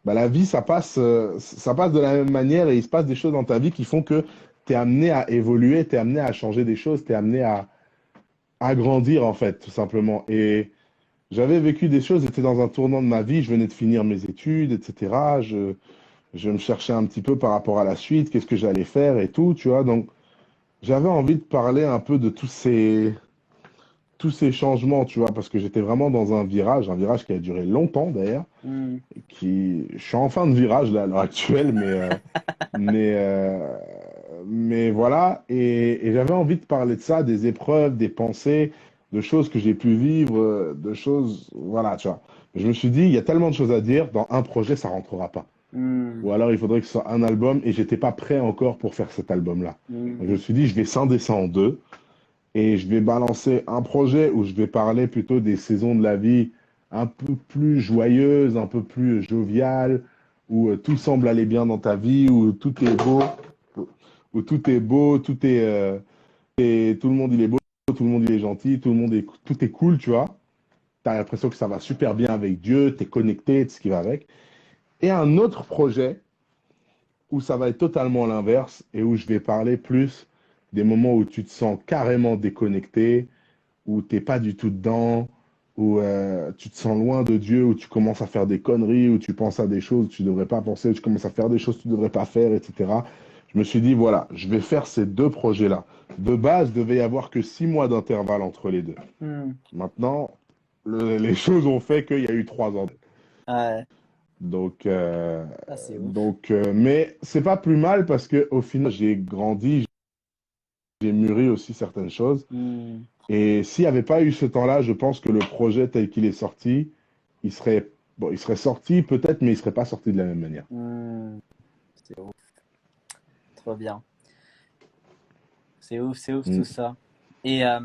bah, la vie ça passe de la même manière et il se passe des choses dans ta vie qui font que t'es amené à évoluer, t'es amené à changer des choses, t'es amené à grandir en fait, tout simplement. Et j'avais vécu des choses, j'étais dans un tournant de ma vie, je venais de finir mes études, etc. Je me cherchais un petit peu par rapport à la suite, qu'est-ce que j'allais faire et tout, tu vois. Donc, j'avais envie de parler un peu de tous ces changements, tu vois, parce que j'étais vraiment dans un virage qui a duré longtemps d'ailleurs, Hmm. je suis en fin de virage là, à l'heure actuelle, mais, euh, mais voilà, et j'avais envie de parler de ça, des épreuves, des pensées, de choses que j'ai pu vivre, de choses, voilà, tu vois. Je me suis dit, il y a tellement de choses à dire, dans un projet, ça rentrera pas. Hmm. Ou alors il faudrait que ce soit un album, et j'étais pas prêt encore pour faire cet album-là. Donc, je me Hmm. suis dit, je vais scinder ça en deux, et je vais balancer un projet où je vais parler plutôt des saisons de la vie un peu plus joyeuse, un peu plus joviale, où tout semble aller bien dans ta vie, où tout est beau, et tout le monde il est beau, tout le monde il est gentil, tout est cool, tu vois. Tu as l'impression que ça va super bien avec Dieu, tu es connecté, tout ce qui va avec. Et un autre projet où ça va être totalement l'inverse et où je vais parler plus des moments où tu te sens carrément déconnecté, où t'es pas du tout dedans, où tu te sens loin de Dieu, où tu commences à faire des conneries, où tu penses à des choses que tu devrais pas penser, où tu commences à faire des choses que tu devrais pas faire, etc. Je me suis dit, voilà, je vais faire ces deux projets-là. De base, il devait y avoir que 6 mois d'intervalle entre les deux. Hmm. Maintenant, les choses ont fait qu'il y a eu 3 ans. Ouais, Donc, c'est ouf. mais c'est pas plus mal parce que au final, j'ai grandi, j'ai mûri aussi certaines choses. Hmm. Et s'il n'y avait pas eu ce temps-là, je pense que le projet tel qu'il est sorti, il serait, bon, il serait sorti peut-être, mais il serait pas sorti de la même manière. Hmm. C'est ouf, trop bien. C'est ouf tout Mm. ça. Et peut-être,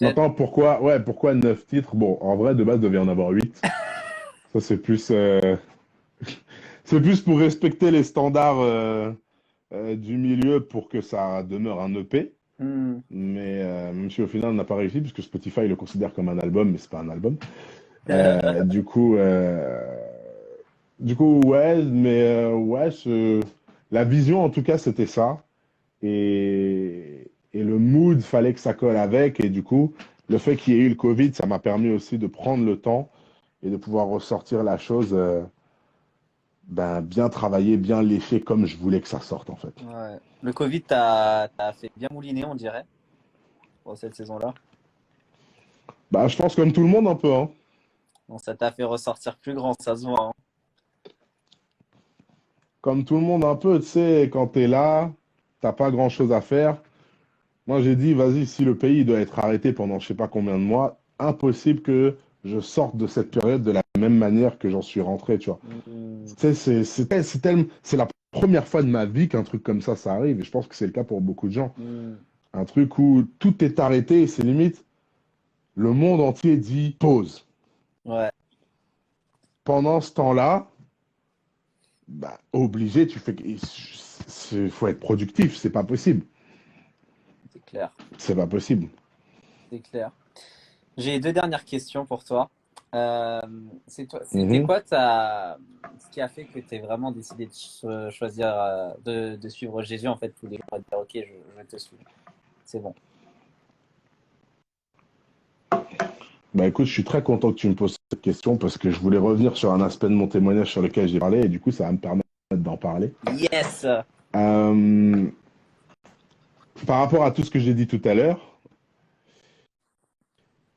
Maintenant, pourquoi 9 titres? Bon, en vrai, de base, il devait y en avoir 8. Ça, c'est plus pour respecter les standards du milieu pour que ça demeure un EP. hmm. Mais même si au final, on n'a pas réussi, puisque Spotify le considère comme un album, mais c'est pas un album. Du coup, ouais, mais ouais, la vision, en tout cas, c'était ça. Et le mood, fallait que ça colle avec. Et du coup, le fait qu'il y ait eu le Covid, ça m'a permis aussi de prendre le temps et de pouvoir ressortir la chose ben, bien travaillée, bien léchée, comme je voulais que ça sorte, en fait. Ouais. Le Covid t'a fait bien mouliner, on dirait, pour cette saison-là. Bah, je pense comme tout le monde un peu, hein. Bon, ça t'a fait ressortir plus grand, ça se voit, hein. Comme tout le monde un peu, tu sais, quand t'es là, t'as pas grand-chose à faire. Moi, j'ai dit, vas-y, si le pays doit être arrêté pendant je sais pas combien de mois, impossible que je sorte de cette période de la même manière que j'en suis rentré, tu vois. Hmm. Tu sais, c'est la première fois de ma vie qu'un truc comme ça arrive, et je pense que c'est le cas pour beaucoup de gens. Hmm. Un truc où tout est arrêté, et c'est limite, le monde entier dit pause. Ouais, Pendant ce temps-là, bah, obligé, faut être productif, c'est pas possible. c'est clair, C'est pas possible. c'est clair. J'ai deux dernières questions pour toi. Euh, c'était Mhm. quoi ce qui a fait que tu aies vraiment décidé de choisir de suivre Jésus en fait tous les jours et de dire ok, je te suis. C'est bon. Bah écoute, je suis très content que tu me poses cette question parce que je voulais revenir sur un aspect de mon témoignage sur lequel j'ai parlé et du coup, ça va me permettre d'en parler. Yes! Euh, Par rapport à tout ce que j'ai dit tout à l'heure,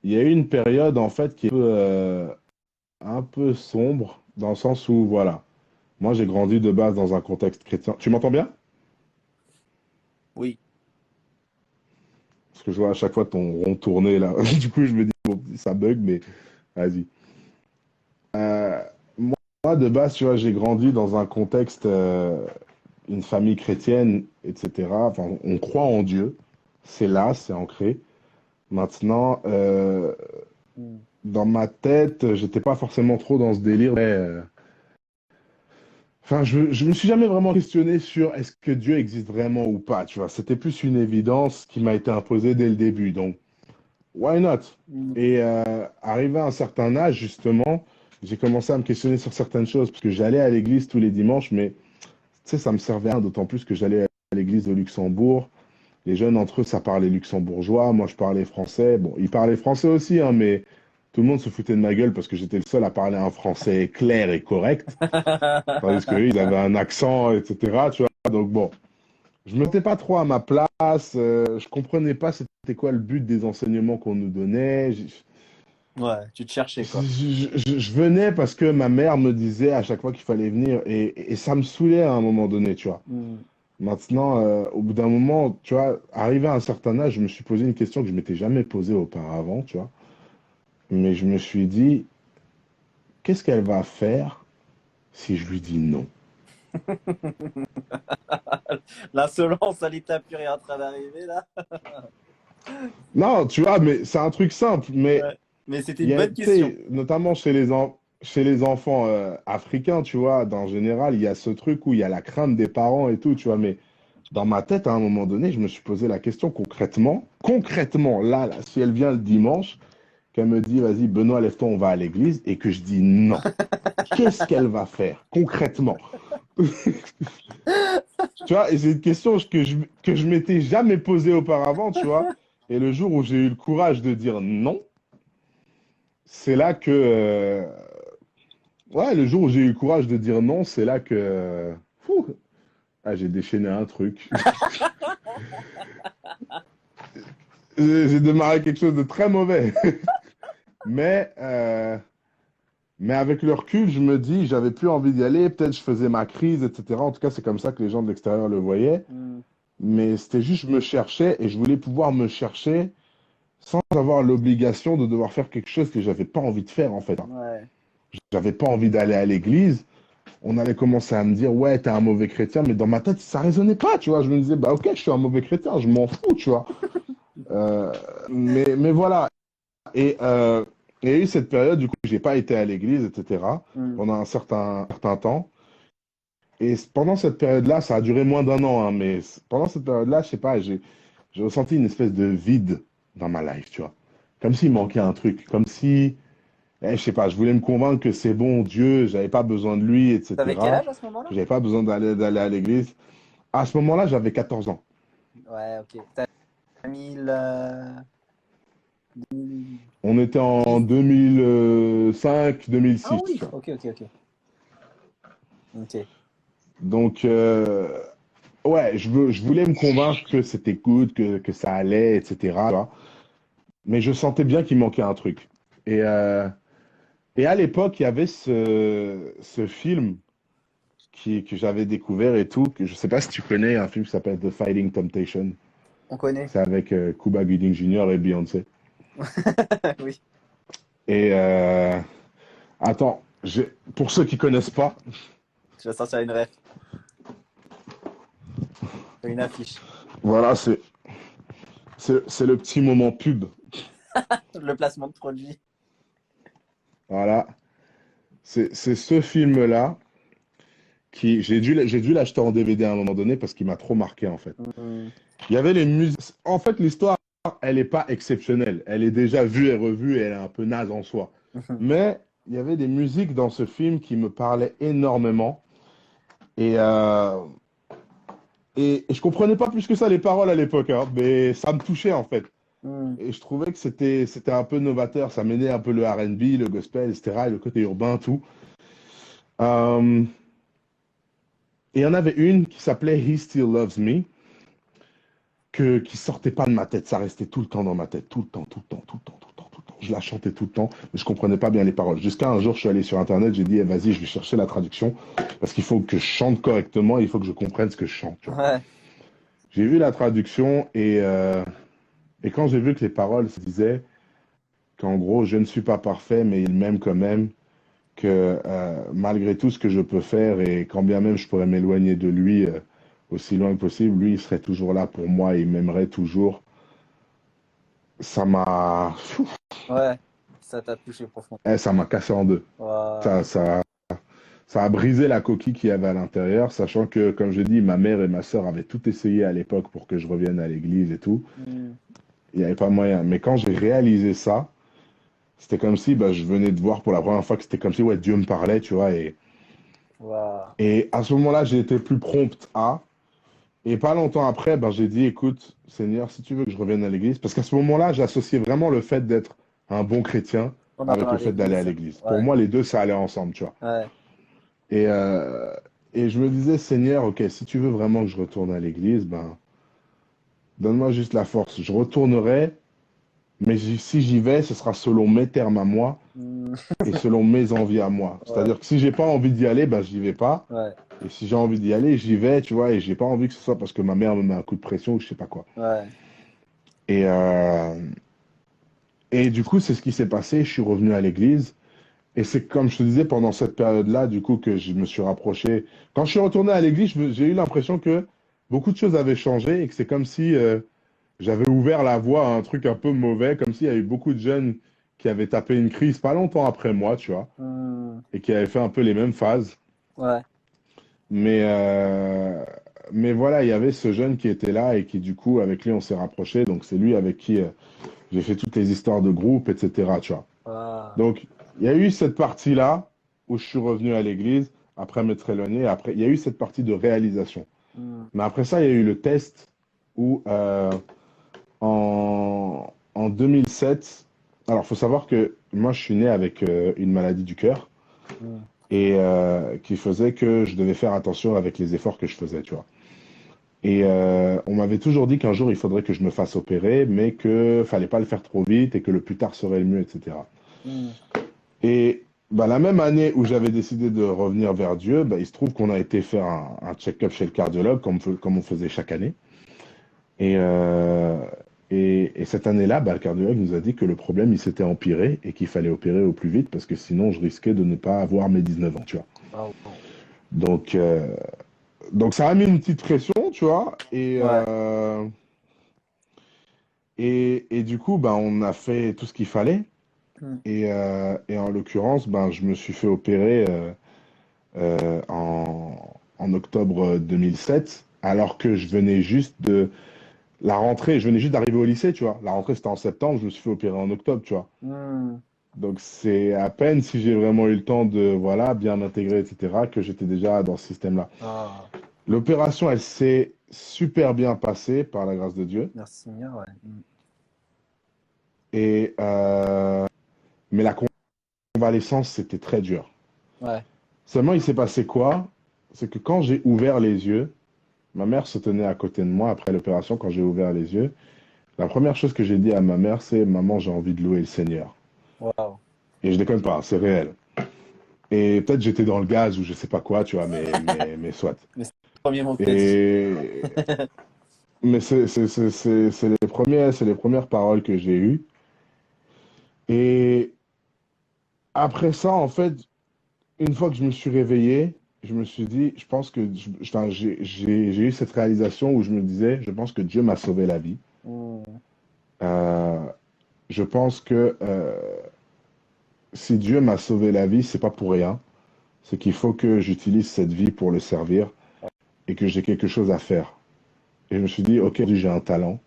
il y a eu une période en fait qui est un peu sombre dans le sens où, voilà, moi j'ai grandi de base dans un contexte chrétien. Tu m'entends bien? Oui. Parce que je vois à chaque fois ton rond tourner là. Du coup, je me dis, bon, ça bug, mais vas-y. Euh, Moi, de base, tu vois, j'ai grandi dans un contexte, une famille chrétienne, etc. Enfin, on croit en Dieu. C'est là, c'est ancré. Maintenant, Hmm. dans ma tête, j'étais pas forcément trop dans ce délire. Mais, enfin, je me suis jamais vraiment questionné sur est-ce que Dieu existe vraiment ou pas, tu vois. C'était plus une évidence qui m'a été imposée dès le début. Donc, why not? Hmm. Et arrivé à un certain âge, justement, j'ai commencé à me questionner sur certaines choses parce que j'allais à l'église tous les dimanches, mais tu sais, ça me servait à rien, d'autant plus que j'allais à l'église de Luxembourg. Les jeunes entre eux, ça parlait luxembourgeois. Moi, je parlais français. Bon, ils parlaient français aussi, hein, mais tout le monde se foutait de ma gueule parce que j'étais le seul à parler un français clair et correct. Tandis qu'eux, ils avaient un accent, etc. Tu vois. Donc, bon, je me mettais pas trop à ma place. Je comprenais pas c'était quoi le but des enseignements qu'on nous donnait. Ouais, tu te cherchais quoi. Je venais parce que ma mère me disait à chaque fois qu'il fallait venir et ça me saoulait à un moment donné, tu vois. Hmm. Maintenant, au bout d'un moment, tu vois, arrivé à un certain âge, je me suis posé une question que je m'étais jamais posée auparavant, tu vois. Mais je me suis dit, qu'est-ce qu'elle va faire si je lui dis non? L'insolence à l'état pur est en train d'arriver là. Non, tu vois, mais c'est un truc simple, mais Ouais. Mais c'était Il y une a, bonne tu question. sais, notamment chez les enfants africains, tu vois, en général, il y a ce truc où il y a la crainte des parents et tout, tu vois. Mais dans ma tête, à un moment donné, je me suis posé la question concrètement, là, si elle vient le dimanche, qu'elle me dit, vas-y, Benoît, lève-toi, on va à l'église, et que je dis non, qu'est-ce qu'elle va faire concrètement? Tu vois, et c'est une question que je m'étais jamais posée auparavant, tu vois. Et le jour où j'ai eu le courage de dire non, c'est là que, ouais, le jour où j'ai eu le courage de dire non, c'est là que, fou, ah, j'ai déchaîné un truc. J'ai démarré quelque chose de très mauvais. Mais, euh, mais avec le recul, je me dis, j'avais plus envie d'y aller. Peut-être je faisais ma crise, etc. En tout cas, c'est comme ça que les gens de l'extérieur le voyaient. Hmm. Mais c'était juste, je me cherchais et je voulais pouvoir me chercher sans avoir l'obligation de devoir faire quelque chose que j'avais pas envie de faire, en fait. Ouais. J'avais pas envie d'aller à l'église. On allait commencer à me dire, ouais, t'es un mauvais chrétien. Mais dans ma tête, ça résonnait pas, tu vois. Je me disais, bah, ok, je suis un mauvais chrétien, je m'en fous, tu vois. Euh, mais voilà. Et il y a eu cette période, du coup, j'ai pas été à l'église, etc., Hmm. pendant un certain temps. Et pendant cette période-là, ça a duré moins d'un an, hein, mais pendant cette période-là, je sais pas, j'ai ressenti une espèce de vide dans ma life, tu vois. Comme s'il manquait un truc, comme si, je sais pas, je voulais me convaincre que c'est bon, Dieu, j'avais pas besoin de lui, T'avais quel etc., âge à ce moment-là? que j'avais pas besoin d'aller à l'église. À ce moment-là, j'avais 14 ans. Ouais, ok. T'as 2010. On était en 2005, Ah 2006, tu oui, vois. ok, ok, ok. Ok. Donc, ouais, je voulais me convaincre que c'était good, que ça allait, etc., tu vois. Mais je sentais bien qu'il manquait un truc. Et, euh, et à l'époque, il y avait ce film que j'avais découvert et tout, que je sais pas si tu connais, un film qui s'appelle The Fighting Temptation. On connaît. C'est avec Cuba Gooding Jr. et Beyoncé. Oui. Et attends, pour ceux qui connaissent pas, Tu vas sortir une ref, une affiche. voilà, c'est le petit moment pub. Le placement de produit. Voilà, c'est ce film-là qui j'ai dû l'acheter en DVD à un moment donné parce qu'il m'a trop marqué en fait. Hmm. Il y avait les musiques. En fait, l'histoire, elle n'est pas exceptionnelle. Elle est déjà vue et revue et elle est un peu naze en soi. Mais il y avait des musiques dans ce film qui me parlaient énormément. Et, euh, et je comprenais pas plus que ça les paroles à l'époque, hein, mais ça me touchait en fait. Hmm. Et je trouvais que c'était un peu novateur. Ça mêlait un peu le R&B, le gospel, etc., et le côté urbain, tout. Euh, et il y en avait une qui s'appelait He Still Loves Me, qui sortait pas de ma tête. Ça restait tout le temps dans ma tête. Tout le temps, tout le temps, tout le temps, tout le temps, tout le temps. Je la chantais tout le temps, mais je comprenais pas bien les paroles. Jusqu'à un jour, je suis allé sur Internet, j'ai dit, eh, vas-y, je vais chercher la traduction, parce qu'il faut que je chante correctement, il faut que je comprenne ce que je chante, tu vois. Ouais. J'ai vu la traduction et quand j'ai vu que les paroles se disaient qu'en gros, je ne suis pas parfait, mais il m'aime quand même, que malgré tout ce que je peux faire et quand bien même je pourrais m'éloigner de lui aussi loin que possible, lui, il serait toujours là pour moi et il m'aimerait toujours. Ça m'a Ouais. Ça t'a touché profond. ça m'a cassé en deux. Ouais. Ça, ça, ça a brisé la coquille qu'il y avait à l'intérieur, sachant que, comme je dis, ma mère et ma sœur avaient tout essayé à l'époque pour que je revienne à l'église et tout. Hmm. Il n'y avait pas moyen. Mais quand j'ai réalisé ça, c'était comme si bah, je venais de voir pour la première fois que c'était comme si ouais, Dieu me parlait, tu vois. Wow. Et à ce moment-là, j'ai été plus prompt à. Et pas longtemps après, ben, j'ai dit, écoute, Seigneur, si tu veux que je revienne à l'église, parce qu'à ce moment-là, j'associais vraiment le fait d'être un bon chrétien On en avec parle le à fait d'aller à l'église. l'église. Pour Ouais. moi, les deux, ça allait ensemble, tu vois. Ouais. Et, euh, et je me disais, Seigneur, ok, si tu veux vraiment que je retourne à l'église, ben, donne-moi juste la force. Je retournerai, mais si j'y vais, ce sera selon mes termes à moi Hmm. et selon mes envies à moi. Ouais. C'est-à-dire que si j'ai pas envie d'y aller, ben, j'y vais pas. Ouais. Et si j'ai envie d'y aller, j'y vais, tu vois, et j'ai pas envie que ce soit parce que ma mère me met un coup de pression ou je sais pas quoi. Ouais. Et, euh, et du coup, c'est ce qui s'est passé. Je suis revenu à l'église. Et c'est comme je te disais, pendant cette période-là, du coup, que je me suis rapproché. Quand je suis retourné à l'église, j'ai eu l'impression que beaucoup de choses avaient changé et que c'est comme si j'avais ouvert la voie à un truc un peu mauvais, comme s'il y a eu beaucoup de jeunes qui avait tapé une crise pas longtemps après moi, tu vois, Hmm. et qui avait fait un peu les mêmes phases. Ouais. Mais, euh, mais voilà, il y avait ce jeune qui était là et qui, du coup, avec lui, on s'est rapproché. Donc, c'est lui avec qui j'ai fait toutes les histoires de groupe, etc., tu vois. Ah. Donc, il y a eu cette partie-là où je suis revenu à l'église, après m'être éloigné. Après, il y a eu cette partie de réalisation. Hmm. Mais après ça, il y a eu le test où, en 2007, alors, il faut savoir que moi, je suis né avec une maladie du cœur Hmm. et qui faisait que je devais faire attention avec les efforts que je faisais, tu vois. Et on m'avait toujours dit qu'un jour, il faudrait que je me fasse opérer, mais que fallait pas le faire trop vite et que le plus tard serait le mieux, etc. Hmm. Et bah, la même année où j'avais décidé de revenir vers Dieu, bah, il se trouve qu'on a été faire un check-up chez le cardiologue, comme on faisait chaque année. Et, euh, et cette année-là, bah, le cardiologue nous a dit que le problème, il s'était empiré et qu'il fallait opérer au plus vite parce que sinon, je risquais de ne pas avoir mes 19 ans, tu vois. Ah, wow. Donc, donc ça a mis une petite pression, tu vois. Ouais. Et du coup, bah, on a fait tout ce qu'il fallait. Hmm. Et en l'occurrence, ben, je me suis fait opérer en octobre 2007, alors que je venais juste de la rentrée, je venais juste d'arriver au lycée, tu vois. La rentrée, c'était en septembre, je me suis fait opérer en octobre, tu vois. Hmm. Donc c'est à peine si j'ai vraiment eu le temps de voilà, bien m'intégrer, etc., que j'étais déjà dans ce système-là. Ah. L'opération, elle s'est super bien passée par la grâce de Dieu. Merci Seigneur, ouais. Hmm. Et, mais la convalescence, c'était très dur. Ouais. Seulement, il s'est passé quoi? C'est que quand j'ai ouvert les yeux, ma mère se tenait à côté de moi après l'opération. Quand j'ai ouvert les yeux, la première chose que j'ai dit à ma mère, c'est: Maman, j'ai envie de louer le Seigneur. Wow. Et je déconne pas, c'est réel. Et peut-être j'étais dans le gaz ou je sais pas quoi, tu vois, mais soit. Mais c'est le premier mot que t'as dit. Et... Mais c'est les premières paroles que j'ai eues. Et après ça, en fait, une fois que je me suis réveillé, je me suis dit, je pense que enfin, j'ai eu cette réalisation où je me disais, je pense que Dieu m'a sauvé la vie. Hmm. Euh, je pense que si Dieu m'a sauvé la vie, c'est pas pour rien. C'est qu'il faut que j'utilise cette vie pour le servir et que j'ai quelque chose à faire. Et je me suis dit, ok, j'ai un talent.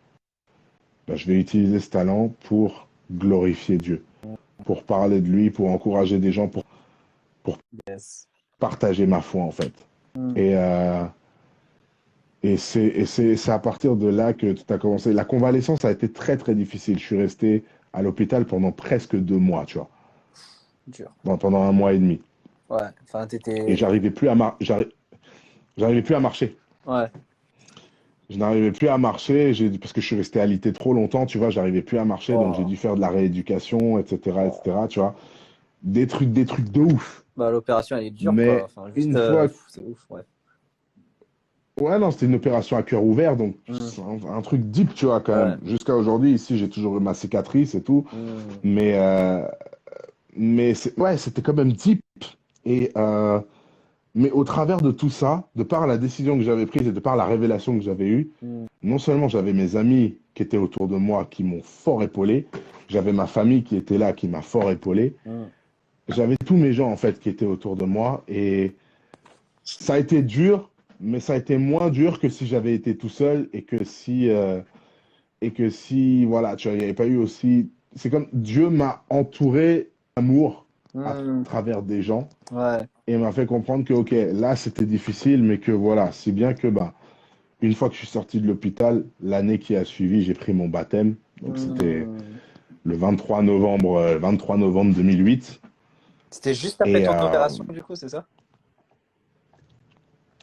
Ben, je vais utiliser ce talent pour glorifier Dieu, pour parler de lui, pour encourager des gens, pour Yes. partager ma foi, en fait. Hmm. Et, c'est à partir de là que tout a commencé. La convalescence a été très, très difficile. Je suis resté à l'hôpital pendant presque 2 mois, tu vois, Dur. pendant un mois et demi. Ouais. Enfin, Et t'étais. j'arrivais plus à marcher. Ouais. Je n'arrivais plus à marcher parce que je suis resté alité trop longtemps, tu vois, j'arrivais plus à marcher, donc j'ai Oh. dû faire de la rééducation, Oh. etc., tu vois. Des trucs de ouf. Bah, l'opération, elle est dure, quoi. Mais Enfin, juste, une fois, c'est ouf, ouais. ouais, non, c'était une opération à cœur ouvert, donc Hmm. c'est un truc deep, tu vois, quand Ouais. même. Jusqu'à aujourd'hui, ici, j'ai toujours eu ma cicatrice et tout. Hmm. Mais, ouais, c'était quand même deep. Et, mais au travers de tout ça, de par la décision que j'avais prise et de par la révélation que j'avais eue, Hmm. non seulement j'avais mes amis qui étaient autour de moi, qui m'ont fort épaulé, j'avais ma famille qui était là, qui m'a fort épaulé, Hmm. j'avais tous mes gens, en fait, qui étaient autour de moi. Et ça a été dur, mais ça a été moins dur que si j'avais été tout seul et que si, voilà, tu vois, il n'y avait pas eu aussi. C'est comme Dieu m'a entouré d'amour à Hmm. travers des gens Ouais. et m'a fait comprendre que, ok, là, c'était difficile, mais que voilà, si bien que, bah, une fois que je suis sorti de l'hôpital, l'année qui a suivi, j'ai pris mon baptême. Donc, c'était Hmm. le 23 novembre 2008. C'était juste après Et ton opération, du coup, c'est ça?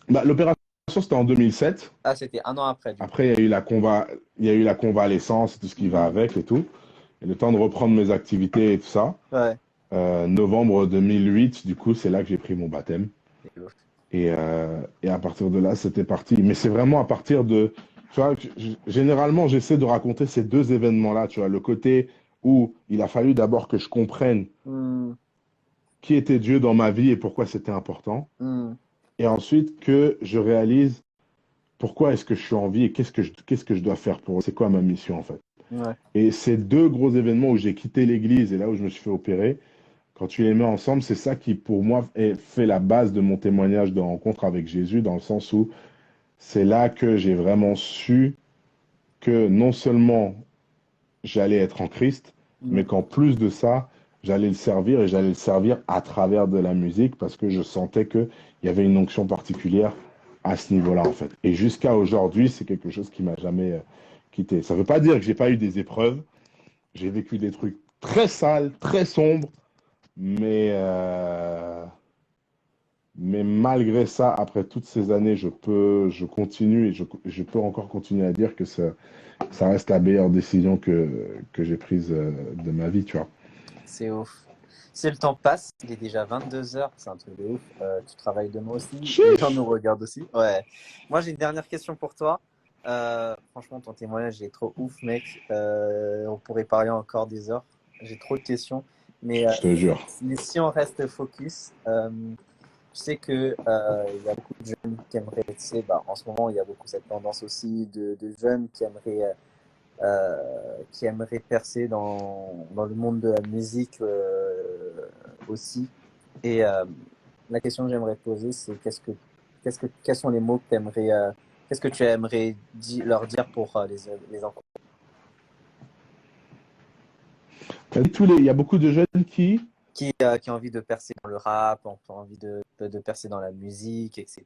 bah, l'opération, c'était en 2007. Ah, c'était un an après, du coup. Après, il y a eu la convalescence et tout ce qui va Hmm. avec et tout. Et le temps de reprendre mes activités et tout ça. Ouais. Novembre 2008, du coup, c'est là que j'ai pris mon baptême. C'est ouf. Et à partir de là, c'était parti. Mais c'est vraiment à partir de... Tu vois, généralement, j'essaie de raconter ces deux événements-là. Tu vois, le côté où il a fallu d'abord que je comprenne Hmm. qui était Dieu dans ma vie et pourquoi c'était important. Hmm. Et ensuite, que je réalise pourquoi est-ce que je suis en vie et qu'est-ce que je dois faire pour... C'est quoi ma mission, en fait. Ouais. Et ces deux gros événements où j'ai quitté l'église et là où je me suis fait opérer, quand tu les mets ensemble, c'est ça qui, pour moi, fait la base de mon témoignage de rencontre avec Jésus, dans le sens où c'est là que j'ai vraiment su que non seulement j'allais être en Christ, mais Mm. qu'en plus de ça, j'allais le servir et j'allais le servir à travers de la musique parce que je sentais qu'il y avait une onction particulière à ce niveau-là, en fait. Et jusqu'à aujourd'hui, c'est quelque chose qui m'a jamais quitté. Ça ne veut pas dire que j'ai pas eu des épreuves. J'ai vécu des trucs très sales, très sombres, mais, euh, mais malgré ça, après toutes ces années, je continue et je peux encore continuer à dire que ça reste la meilleure décision que j'ai prise de ma vie, tu vois. C'est ouf. Si le temps passe, il est déjà 22 heures, c'est un truc de ouf. Tu travailles demain aussi, les gens Chiche! nous regardent aussi. Ouais. Moi, j'ai une dernière question pour toi. Franchement, ton témoignage est trop ouf, mec. On pourrait parler encore des heures. J'ai trop de questions. Mais, Je te jure. mais si on reste focus, je sais que il y a beaucoup de jeunes qui aimeraient, tu sais, bah, en ce moment, il y a beaucoup cette tendance aussi de jeunes qui aimerait percer dans le monde de la musique aussi. Et la question que j'aimerais poser, c'est quels sont les mots que tu aimerais, qu'est-ce que tu aimerais leur dire pour les enfants T'as dit il y a beaucoup de jeunes qui. qui ont envie de percer dans le rap, qui ont envie de percer dans la musique, etc.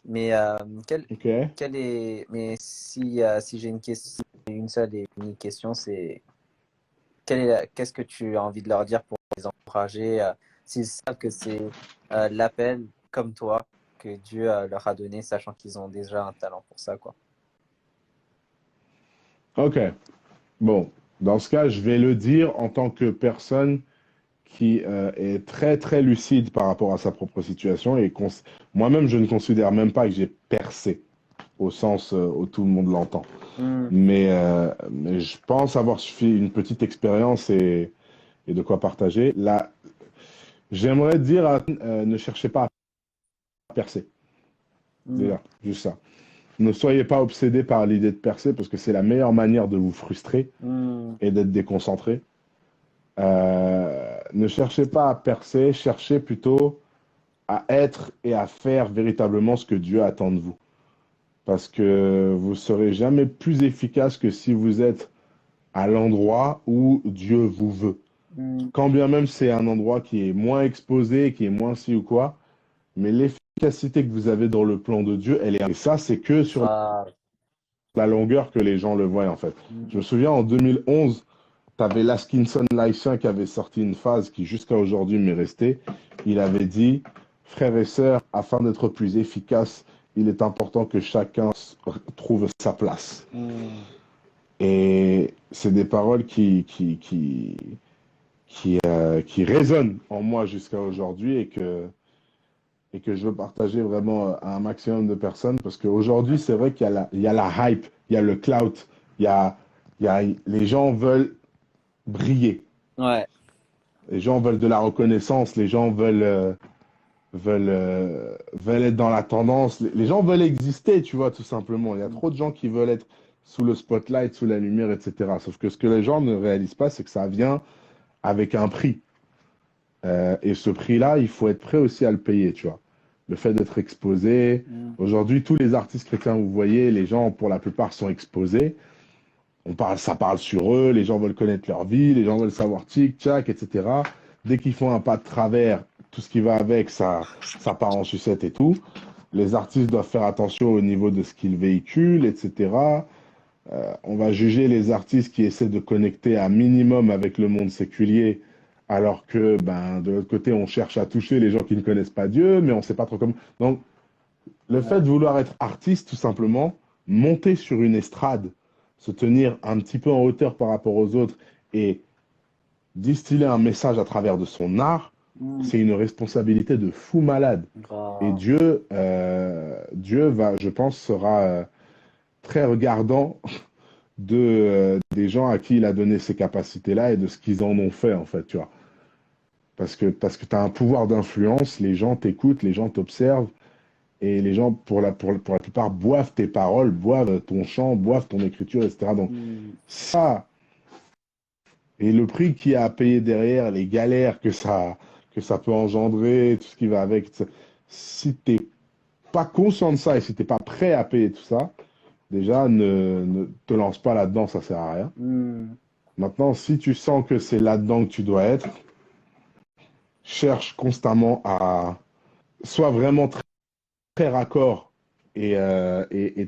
Mais Ok. mais si j'ai une question, une seule et unique question, c'est qu'est-ce que tu as envie de leur dire pour les encourager, s'ils savent que c'est l'appel comme toi que Dieu leur a donné, sachant qu'ils ont déjà un talent pour ça, quoi. Ok. Bon, dans ce cas, je vais le dire en tant que personne qui est très très lucide par rapport à sa propre situation et moi-même, je ne considère même pas que j'ai percé au sens où tout le monde l'entend. Mm. Mais je pense avoir suffi une petite expérience et de quoi partager. Là, j'aimerais dire ne cherchez pas à percer. Mm. Déjà, juste ça. Ne soyez pas obsédé par l'idée de percer parce que c'est la meilleure manière de vous frustrer Mm. et d'être déconcentré. Ne cherchez pas à percer, cherchez plutôt à être et à faire véritablement ce que Dieu attend de vous. Parce que vous ne serez jamais plus efficace que si vous êtes à l'endroit où Dieu vous veut. Mm. Quand bien même c'est un endroit qui est moins exposé, qui est moins ci ou quoi, mais l'efficacité que vous avez dans le plan de Dieu, elle est. Et ça, c'est que sur Grave. la longueur que les gens le voient, en fait. Mm. Je me souviens, en 2011, tu avais Laskinson Lycien qui avait sorti une phase qui, jusqu'à aujourd'hui, m'est restée. Il avait dit, frères et sœurs, afin d'être plus efficace, il est important que chacun trouve sa place. Mm. Et c'est des paroles qui résonnent en moi jusqu'à aujourd'hui et que je veux partager vraiment à un maximum de personnes parce qu'aujourd'hui, c'est vrai qu'il y a la hype, il y a le clout, les gens veulent briller, Ouais. les gens veulent de la reconnaissance, les gens veulent être dans la tendance, les gens veulent exister, tu vois, tout simplement. Il y a trop de gens qui veulent être sous le spotlight, sous la lumière, etc. Sauf que ce que les gens ne réalisent pas, c'est que ça vient avec un prix. Et ce prix-là, il faut être prêt aussi à le payer, tu vois. Le fait d'être exposé. Mm. Aujourd'hui, tous les artistes chrétiens, vous voyez, les gens, pour la plupart, sont exposés. Ça parle sur eux, les gens veulent connaître leur vie, les gens veulent savoir tic-tac, etc. Dès qu'ils font un pas de travers, tout ce qui va avec, ça part en sucette et tout. Les artistes doivent faire attention au niveau de ce qu'ils véhiculent, etc. On va juger les artistes qui essaient de connecter un minimum avec le monde séculier, alors que ben, de l'autre côté, on cherche à toucher les gens qui ne connaissent pas Dieu, mais on ne sait pas trop comment. Donc, le Ouais. fait de vouloir être artiste, tout simplement, monter sur une estrade, se tenir un petit peu en hauteur par rapport aux autres et distiller un message à travers de son art, Mm. c'est une responsabilité de fou malade. Et Grave. Dieu va, je pense, sera très regardant des gens à qui il a donné ces capacités-là et de ce qu'ils en ont fait, en fait, tu vois. Parce que tu as un pouvoir d'influence, les gens t'écoutent, les gens t'observent, Et les gens, pour la plupart, boivent tes paroles, boivent ton chant, boivent ton écriture, etc. Donc, ça, et le prix qu'il y a à payer derrière, les galères que ça peut engendrer, tout ce qui va avec, si tu n'es pas conscient de ça et si tu n'es pas prêt à payer tout ça, déjà, ne te lance pas là-dedans, ça sert à rien. Maintenant, si tu sens que c'est là-dedans que tu dois être, cherche constamment à... Sois vraiment très, très raccord et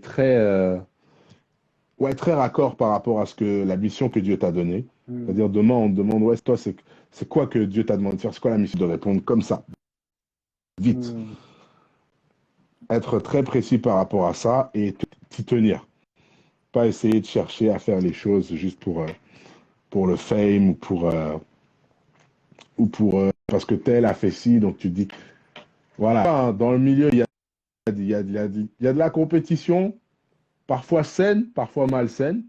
très, ouais, très raccord par rapport à ce que la mission que Dieu t'a donnée. C'est-à-dire, demain, on te demande, ouais, toi, c'est quoi que Dieu t'a demandé de faire? C'est quoi la mission? De répondre comme ça, vite. Être très précis par rapport à ça et t'y tenir. Pas essayer de chercher à faire les choses juste pour le fame ou pour parce que tel a fait ci, donc tu te dis, voilà, dans le milieu, il y a de la compétition, parfois saine, parfois malsaine.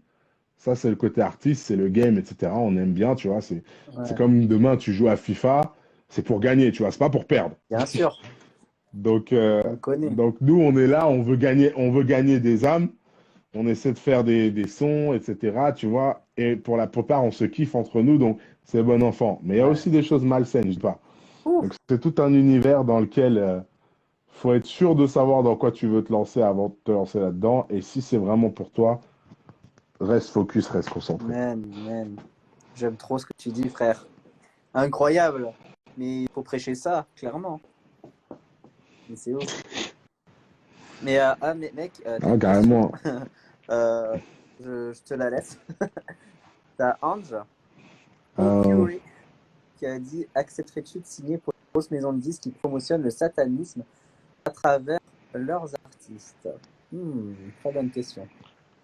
Ça, c'est le côté artiste, c'est le game, etc. On aime bien, tu vois. C'est comme demain, tu joues à FIFA, c'est pour gagner, tu vois. C'est pas pour perdre. Bien sûr, Donc, on connaît. donc nous, on est là, on veut gagner des âmes. On essaie de faire des sons, etc. Tu vois. Et pour la plupart, on se kiffe entre nous, donc c'est bon enfant. Mais il y a aussi des choses malsaines, je dis pas. Ouh. Donc, c'est tout un univers dans lequel faut être sûr de savoir dans quoi tu veux te lancer avant de te lancer là-dedans. Et si c'est vraiment pour toi, reste focus, reste concentré. Man. J'aime trop ce que tu dis, frère. Incroyable. Mais il faut prêcher ça, clairement. Mais c'est ouf. Mais, mais mec, t'as Ah, une carrément. question. Je te la laisse. T'as Ange O'Curie qui a dit: accepterais-tu de signer pour une grosse maison de disques qui promotionne le satanisme à travers leurs artistes? Très bonne question.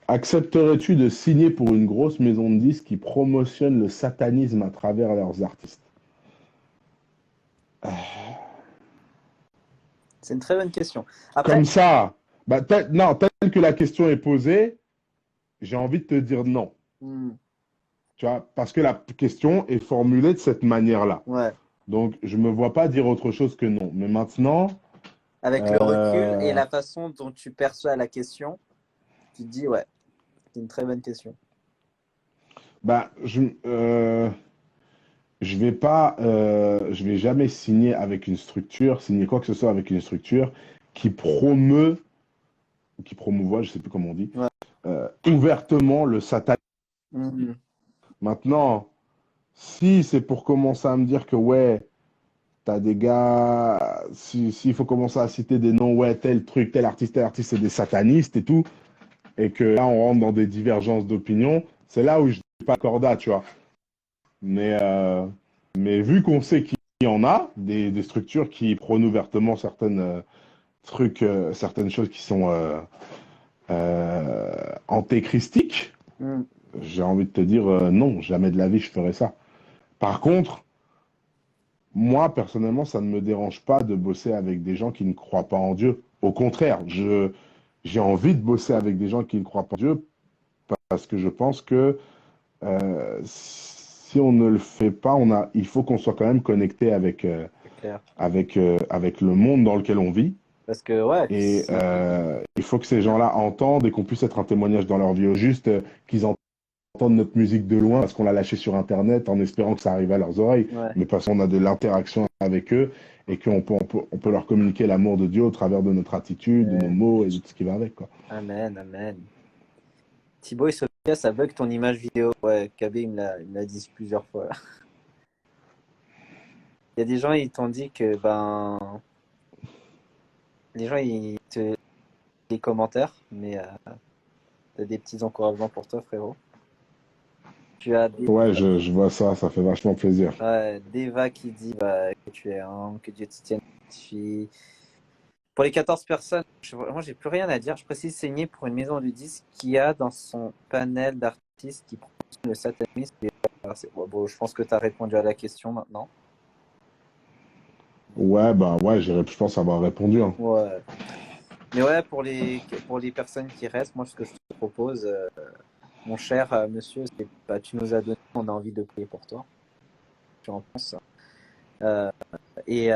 Accepterais-tu de signer pour une grosse maison de disques qui promotionne le satanisme à travers leurs artistes? C'est une très bonne question. Après, Comme ça, bah, non, tel que la question est posée, j'ai envie de te dire non. Tu vois, parce que la question est formulée de cette manière-là. ouais, Donc, je ne me vois pas dire autre chose que non. Mais maintenant, avec le recul et la façon dont tu perçois la question, tu te dis, ouais, c'est une très bonne question. bah, je vais jamais signer avec une structure, signer quoi que ce soit avec une structure qui promeut, qui promouvoit, je sais plus comment on dit, Ouais. Ouvertement le satanisme. Maintenant, si c'est pour commencer à me dire que ouais, t'as des gars, s'il faut commencer à citer des noms, ouais, tel truc, tel artiste, c'est des satanistes et tout, et que là on rentre dans des divergences d'opinion, c'est là où je dis pas corda, tu vois. Mais vu qu'on sait qu'il y en a, des structures qui prônent ouvertement certaines choses qui sont antéchristiques, j'ai envie de te dire non, jamais de la vie je ferai ça. Par contre, moi, personnellement, ça ne me dérange pas de bosser avec des gens qui ne croient pas en Dieu. Au contraire, j'ai envie de bosser avec des gens qui ne croient pas en Dieu parce que je pense que si on ne le fait pas, il faut qu'on soit quand même connecté avec, avec le monde dans lequel on vit. Parce que, ouais. Et il faut que ces gens-là entendent et qu'on puisse être un témoignage dans leur vie. Au juste qu'ils entendent notre musique de loin parce qu'on l'a lâchée sur Internet en espérant que ça arrive à leurs oreilles, mais parce qu'on a de l'interaction avec eux et qu'on peut leur communiquer l'amour de Dieu au travers de notre attitude, de nos mots et de tout ce qui va avec, quoi. Amen. Thibaut et Sophia, ça bug ton image vidéo. Ouais, KB, il me l'a dit plusieurs fois. Il y a des gens, ils t'ont dit que, les gens, ils te des commentaires, mais t'as des petits encouragements pour toi, frérot. Tu as Ouais, je vois ça, ça fait vachement plaisir. Deva qui dit que tu es un, que Dieu te tienne. Pour les 14 personnes, moi j'ai plus rien à dire. Je précise signer pour une maison de disques qui a dans son panel d'artistes qui proposent le satanisme. Bon, je pense que tu as répondu à la question maintenant. Ouais, je pense avoir répondu. Hein. Ouais. Mais ouais, pour les personnes qui restent, moi ce que je te propose, mon cher monsieur, c'est tu nous as donné, on a envie de prier pour toi. Tu en penses. Et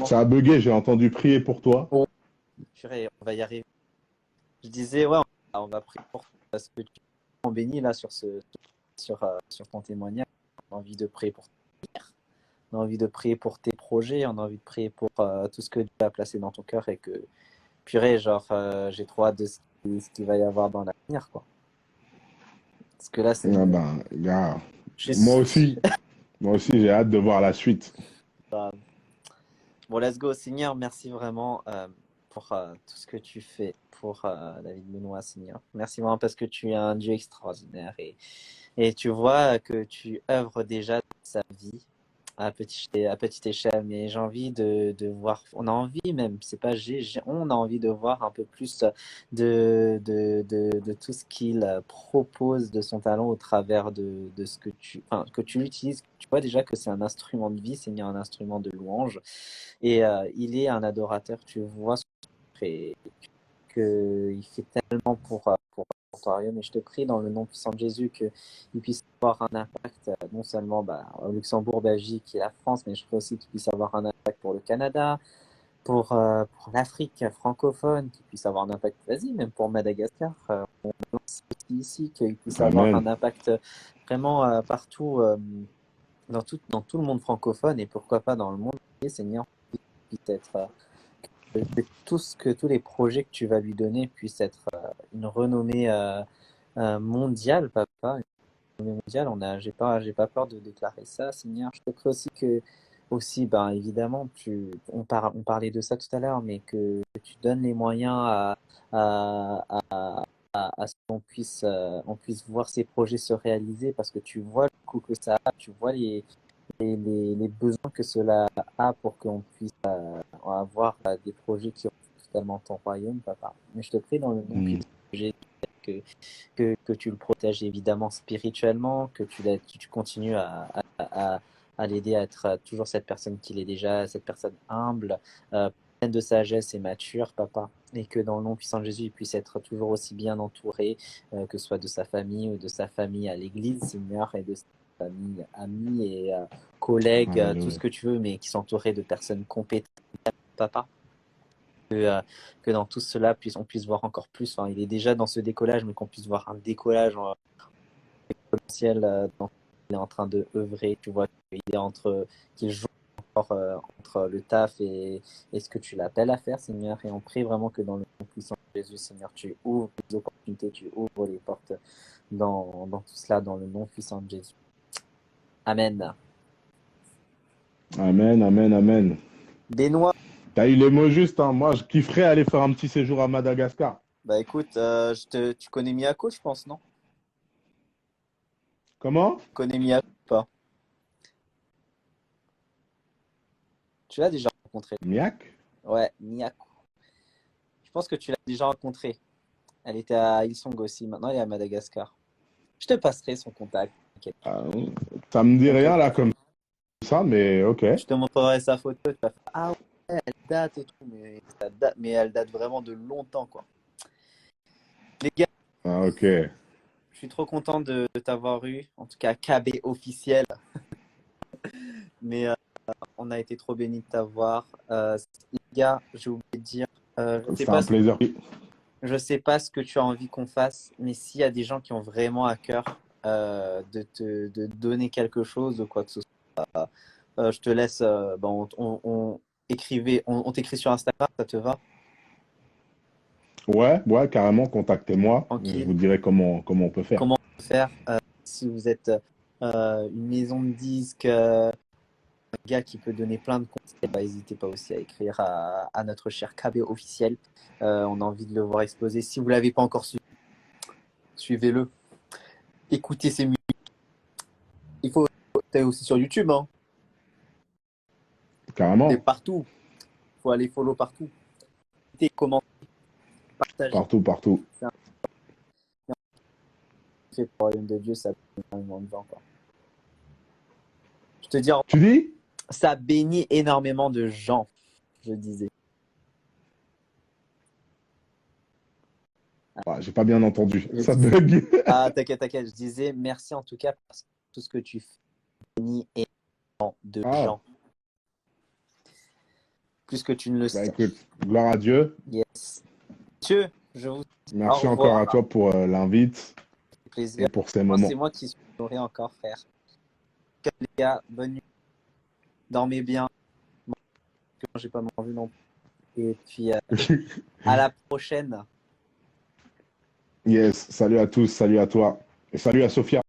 Ça a bugué, j'ai entendu prier pour toi. Oh, purée, on va y arriver. Je disais, ouais, on va prier pour toi parce que tu es vraiment béni là sur ton témoignage. On a envie de prier pour toi. On a envie de prier pour tes projets, on a envie de prier pour tout ce que Dieu a placé dans ton cœur et que, purée, genre, j'ai trop hâte de ce qu'il va y avoir dans l'avenir, quoi. Parce que là, c'est. Ah ben, gars, Je moi suis. aussi, moi aussi, j'ai hâte de voir la suite. Bon, let's go, Seigneur. Merci vraiment pour tout ce que tu fais pour David Benoît, Seigneur. Merci vraiment parce que tu es un Dieu extraordinaire et tu vois que tu œuvres déjà dans sa vie à petite échelle. Mais j'ai envie de voir, on a envie même, c'est pas on a envie de voir un peu plus de tout ce qu'il propose de son talent au travers de ce que tu utilises. Tu vois déjà que c'est un instrument de vie, Seigneur, un instrument de louange. Et il est un adorateur, tu vois, et qu'il fait tellement pour ton royaume. Et je te prie dans le nom puissant de Jésus qu'il puisse avoir un impact, non seulement au Luxembourg, Belgique et la France, mais je prie aussi qu'il puisse avoir un impact pour le Canada, pour l'Afrique francophone, qu'il puisse avoir un impact, vas-y, même pour Madagascar. On lance aussi ici, qu'il puisse avoir un Amen. impact vraiment partout, dans tout le monde francophone et pourquoi pas dans le monde entier, Seigneur, puisse être que tous les projets que tu vas lui donner puissent être une renommée mondiale, papa. Une renommée mondiale. J'ai pas peur de déclarer ça, Seigneur. Je te prie aussi que, aussi, ben évidemment, on parlait de ça tout à l'heure, mais que tu donnes les moyens à, à, à ce on puisse voir ces projets se réaliser parce que tu vois le coût que ça a, tu vois les besoins que cela a pour qu'on puisse avoir des projets qui ont totalement ton royaume, papa. Mais je te prie dans le nom puissant de Jésus que, que tu le protèges évidemment spirituellement, que tu continues à l'aider à être toujours cette personne qu'il est déjà, cette personne humble, pleine de sagesse et mature, papa. Et que dans le nom puissant de Jésus, il puisse être toujours aussi bien entouré, que ce soit de sa famille ou de sa famille à l'église, Seigneur, et de sa famille, amis et collègues, tout ce que tu veux, mais qui sont entourés de personnes compétentes, papa. Que dans tout cela, on puisse voir encore plus. Enfin, il est déjà dans ce décollage, mais qu'on puisse voir un décollage exponentiel dans il est en train de œuvrer. Tu vois qu'il est qu'il joue encore entre le taf et ce que tu l'appelles à faire, Seigneur. Et on prie vraiment que dans le nom puissant de Jésus, Seigneur, tu ouvres les opportunités, tu ouvres les portes dans tout cela, dans le nom puissant de Jésus. Amen. Amen, amen, amen. Benoît. T'as eu les mots justes, hein. Moi, je kifferais aller faire un petit séjour à Madagascar. Bah écoute, tu connais Miyako, je pense, non? Comment? Tu connais Miyako ou pas? Tu l'as déjà rencontré? Miak? Ouais, Miyako. Je pense que tu l'as déjà rencontrée. Elle était à Ilsong aussi. Maintenant, elle est à Madagascar. Je te passerai son contact. Ça me dit rien là comme ça, mais ok. Je te montrerai sa photo. Tu vas faire, ah ouais, elle date et tout. Mais elle date vraiment de longtemps, quoi. Les gars, Ah, ok. je suis trop content de t'avoir eu. En tout cas, KB officiel. Mais on a été trop bénis de t'avoir. Les gars, j'ai oublié de dire. C'est un plaisir. Je sais pas ce que tu as envie qu'on fasse, mais s'il y a des gens qui ont vraiment à cœur de donner quelque chose ou quoi que ce soit, je te laisse. On t'écrit sur Instagram, ça te va? Ouais, carrément, contactez-moi. Tranquille. Je vous dirai comment on peut faire. Comment on peut faire si vous êtes une maison de disques, un gars qui peut donner plein de conseils, n'hésitez pas aussi à écrire à notre cher KB officiel. On a envie de le voir exploser. Si vous ne l'avez pas encore suivi, suivez-le. Écoutez ses musiques. Il faut être aussi sur YouTube. Hein. Carrément. Et partout. Il faut aller follow partout. Écoutez, commentez, partagez. Partout. Pour le royaume de Dieu, ça bénit énormément de gens. Quoi. Je te dis, tu dis? Ça bénit énormément de gens, je disais. Ah, j'ai pas bien entendu. Ça bug. Ah, t'inquiète. Je disais merci en tout cas parce que tout ce que tu fais bénit énormément de gens. plus que tu ne le Bah sais. écoute, gloire à Dieu. Yes. Monsieur, je vous dis Merci au encore revoir. à toi pour l'invite et Plaisir. pour ces Moi, moments. c'est moi qui suis honoré encore, frère. Les gars, bonne nuit. Dormez bien. Que j'ai pas mangé non plus. Et puis, à la prochaine. Yes, salut à tous, salut à toi et salut à Sophia.